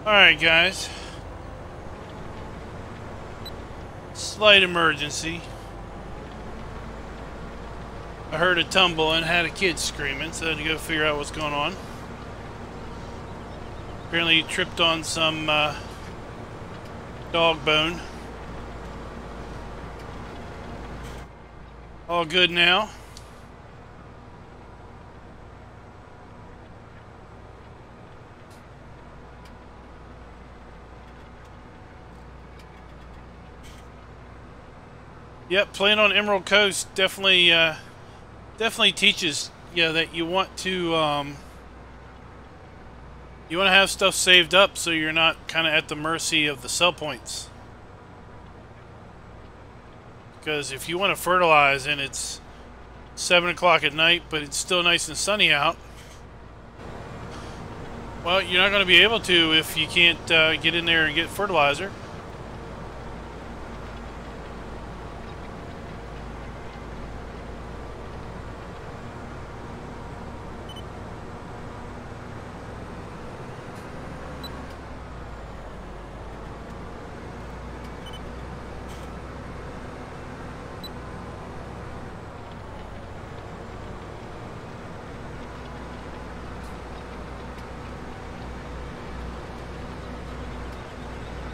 Alright, guys. Slight emergency. I heard a tumble and had a kid screaming, so I had to go figure out what's going on. Apparently he tripped on some dog bone. All good now. Yep, playing on Emerald Coast definitely teaches you that you want to have stuff saved up so you're not kind of at the mercy of the sell points. Because if you want to fertilize and it's 7 o'clock at night but it's still nice and sunny out, well, you're not going to be able to if you can't get in there and get fertilizer.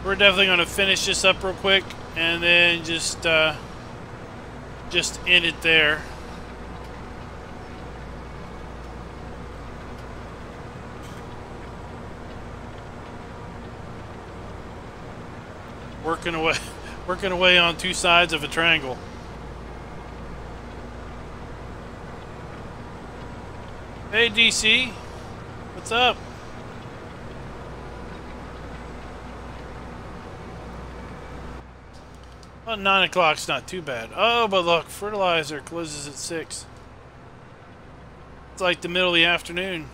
We're definitely going to finish this up real quick and then just end it there. Working away on two sides of a triangle. Hey DC, what's up? Well, 9 o'clock's not too bad. Oh, but look, fertilizer closes at 6. It's like the middle of the afternoon.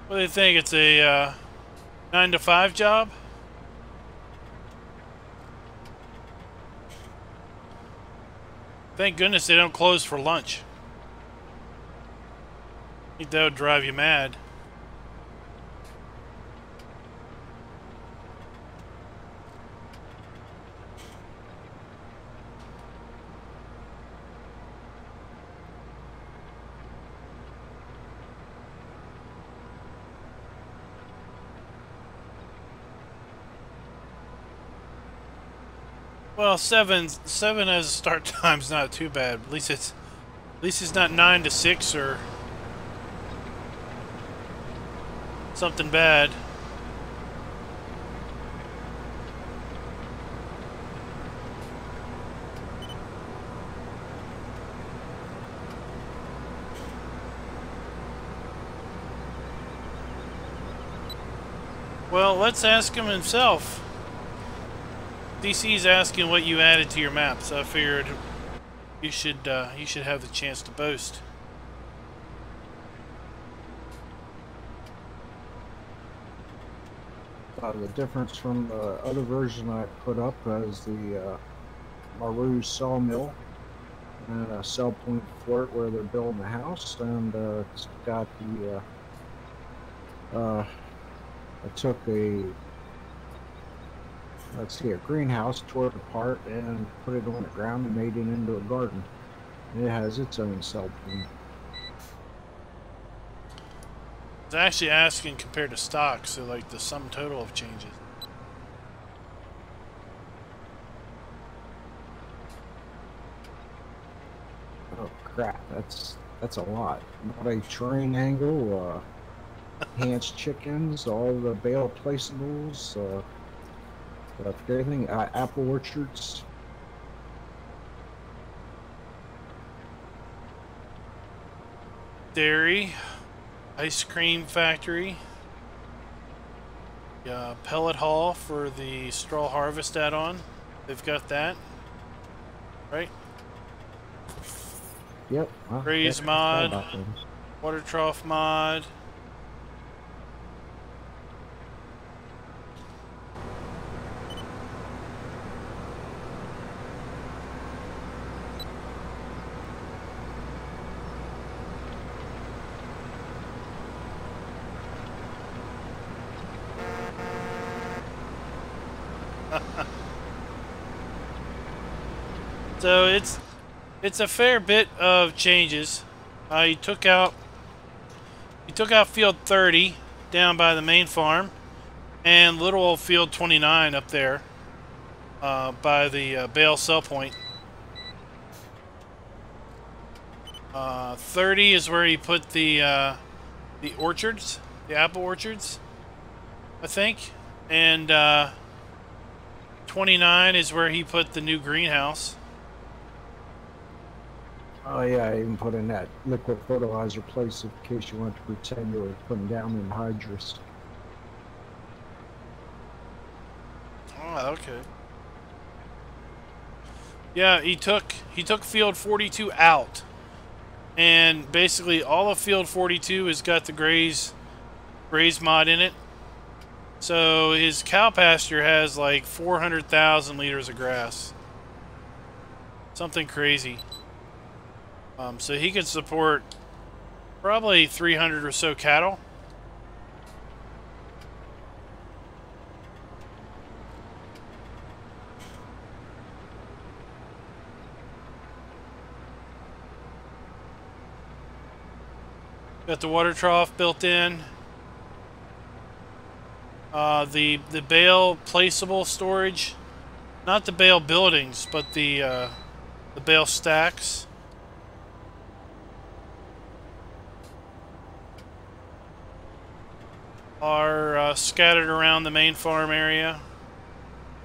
What do you think? It's a 9 to 5 job? Thank goodness they don't close for lunch. I think that would drive you mad. Well, seven as a start time's not too bad. At least it's not 9 to 6 or something bad. Well, let's ask him himself. DC's asking what you added to your map, so I figured you should have the chance to boast. The difference from the other version I put up is the Maru sawmill and a sell point fort where they're building a house, and it's got the I took a greenhouse, tore it apart and put it on the ground and made it into a garden. And it has its own sell point. It's actually asking compared to stock, so like the sum total of changes. Oh crap, that's a lot. Not a train angle, Hans chickens, all the bale placeables, everything, apple orchards. Dairy, ice cream factory, pellet hall for the straw harvest add-on. They've got that, right? Yep. Raise mod, water trough mod. So it's a fair bit of changes. He took out field 30 down by the main farm, and little old field 29 up there by the bale sell point. 30 is where he put the orchards, the apple orchards, I think, and 29 is where he put the new greenhouse. Oh yeah, I even put in that liquid fertilizer place in case you want to pretend you were putting down in hydrous. Oh, okay. Yeah, he took field 42 out, and basically all of field 42 has got the graze mod in it. So his cow pasture has like 400,000 liters of grass. Something crazy. So he could support probably 300 or so cattle. Got the water trough built in. The bale placeable storage, not the bale buildings, but the bale stacks. Are scattered around the main farm area.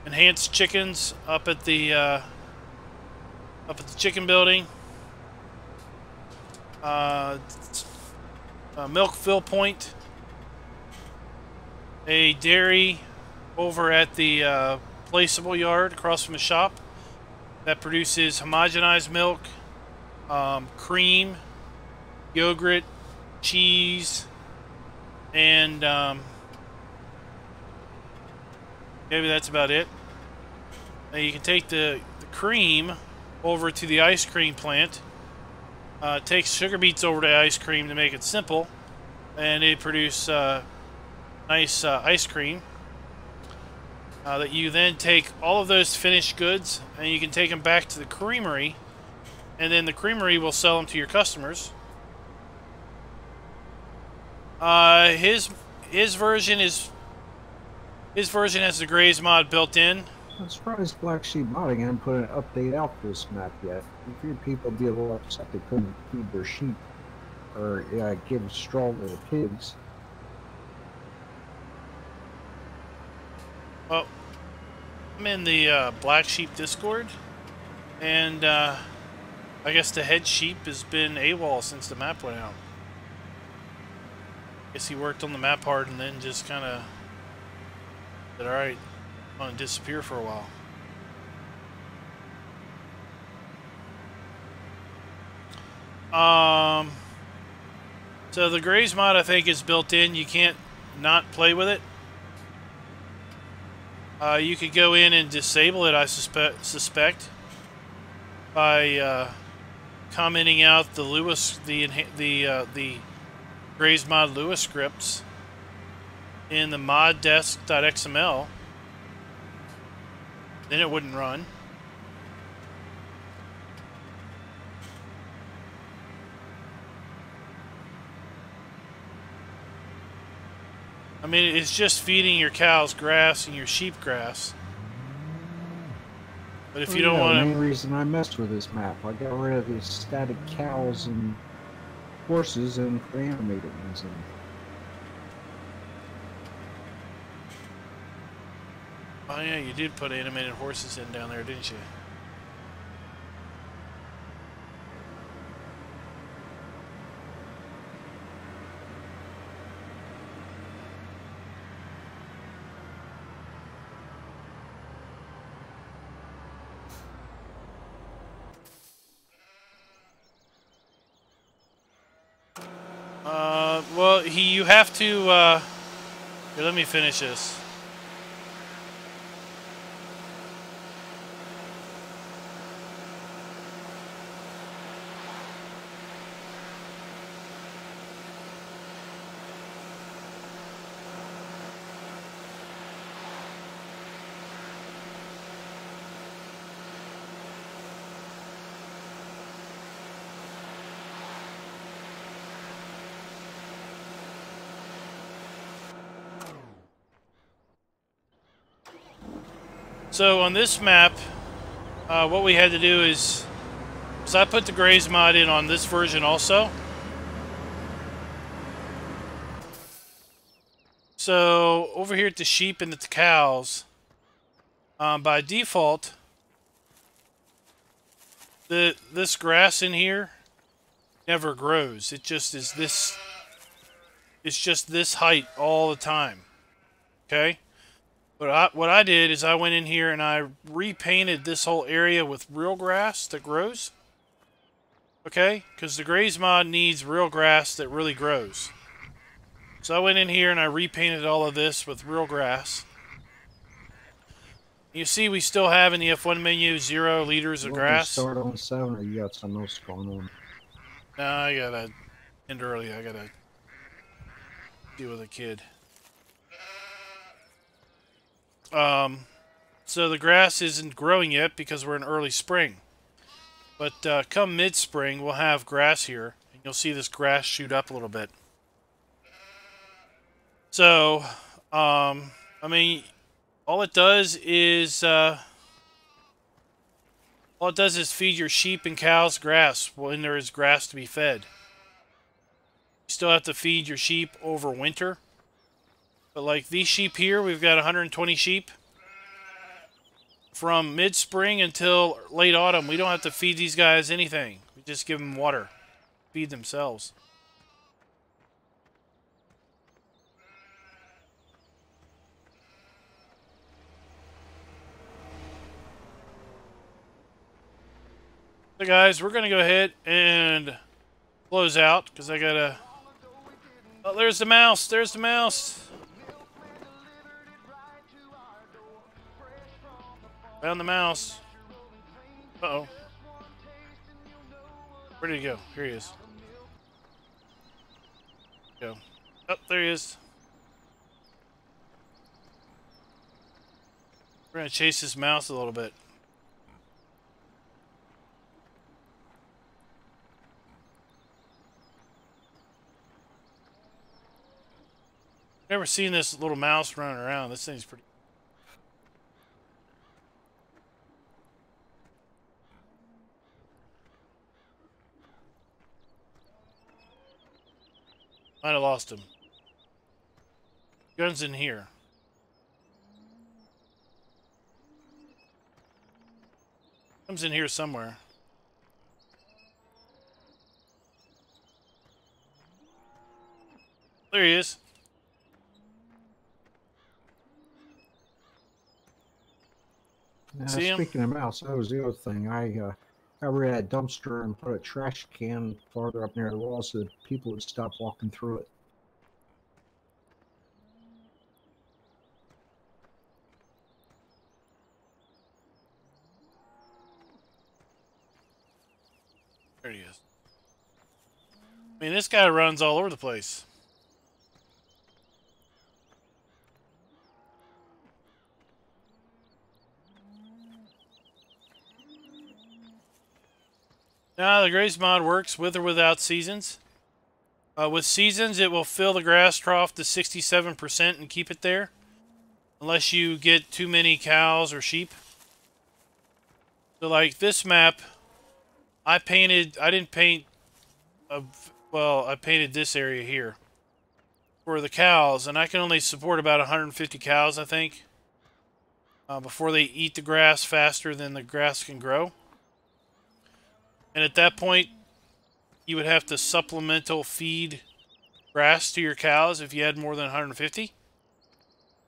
Enhanced chickens up at the chicken building. Milk fill point. A dairy over at the placeable yard across from the shop that produces homogenized milk, cream, yogurt, cheese, and maybe that's about it. Now you can take the cream over to the ice cream plant. Take sugar beets over to ice cream to make it simple, and they produce nice ice cream that you then take all of those finished goods and you can take them back to the creamery, and then the creamery will sell them to your customers. His version has the graze mod built in. I'm surprised Black Sheep Modding hadn't put an update out for this map yet. I feared people would be a little upset they couldn't feed their sheep or give straw to the pigs. Well, I'm in the Black Sheep Discord, and I guess the head sheep has been AWOL since the map went out. Guess he worked on the map hard and then just kind of said, alright, I'm going to disappear for a while. So the graze mod, I think, is built in. You can't not play with it. You could go in and disable it, I suspect, by commenting out the Lewis, the graze mod Lewis scripts in the moddesk.xml. Then it wouldn't run. I mean, it's just feeding your cows grass and your sheep grass. But if you don't want to... The main reason I messed with this map, I got rid of these static cows and horses and animated ones. Oh yeah, you did put animated horses in down there, didn't you? Well, you have to, here, let me finish this. So on this map, what we had to do is I put the graze mod in on this version also. So over here at the sheep and at the cows, by default, this grass in here never grows. It just is this. It's just this height all the time. Okay. But what I did is I went in here and I repainted this whole area with real grass that grows. Okay, because the graze mod needs real grass that really grows. So I went in here and I repainted all of this with real grass. You see we still have in the F1 menu 0 liters of grass. Start on 7 or you got something else going on? No, I gotta end early. I gotta deal with a kid. So the grass isn't growing yet because we're in early spring. But come mid-spring, we'll have grass here. And you'll see this grass shoot up a little bit. So, I mean, all it does is feed your sheep and cows grass when there is grass to be fed. You still have to feed your sheep over winter. But like these sheep here, we've got 120 sheep. From mid-spring until late autumn, we don't have to feed these guys anything. We just give them water. Feed themselves. So guys, we're going to go ahead and close out because I got to... Oh, there's the mouse. There's the mouse. Found the mouse. Uh-oh. Where did he go? Here he is. Go. Oh, there he is. We're going to chase this mouse a little bit. Never seen this little mouse running around. This thing's pretty... Might have lost him. Gun's in here. Comes in here somewhere. There he is. See him? Speaking of mouse, that was the other thing. I ran a dumpster and put a trash can farther up near the wall so that people would stop walking through it. There he is. I mean, this guy runs all over the place. Now, the graze mod works with or without seasons. With seasons, it will fill the grass trough to 67% and keep it there. Unless you get too many cows or sheep. So, like this map, I painted this area here for the cows, and I can only support about 150 cows, I think, before they eat the grass faster than the grass can grow. And at that point, you would have to supplemental feed grass to your cows if you had more than 150.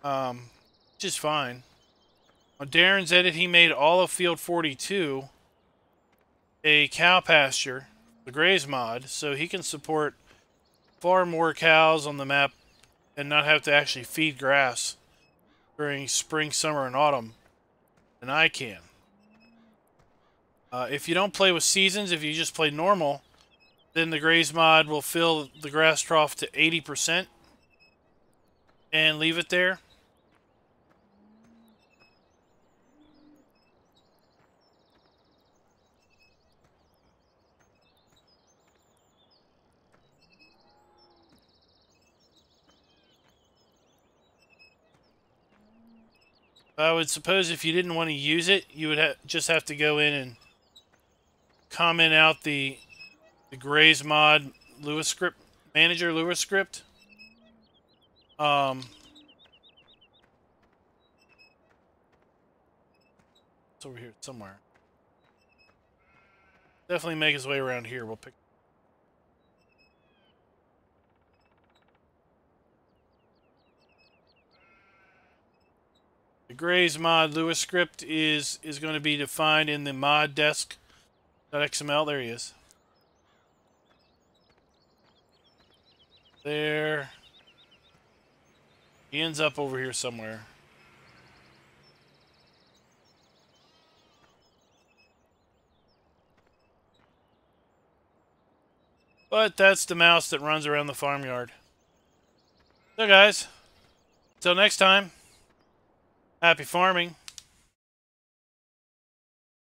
Which is fine. On Darren's edit, he made all of Field 42 a cow pasture, the graze mod, so he can support far more cows on the map and not have to actually feed grass during spring, summer, and autumn than I can. If you don't play with seasons, if you just play normal, then the graze mod will fill the grass trough to 80% and leave it there. I would suppose if you didn't want to use it, you would just have to go in and comment out the Grays mod Lewis script manager Lewis script. It's over here somewhere. Definitely make his way around here. We'll pick. The Grays mod Lewis script is going to be defined in the mod desk.xml. There he is. There. He ends up over here somewhere. But that's the mouse that runs around the farmyard. So guys, until next time, happy farming.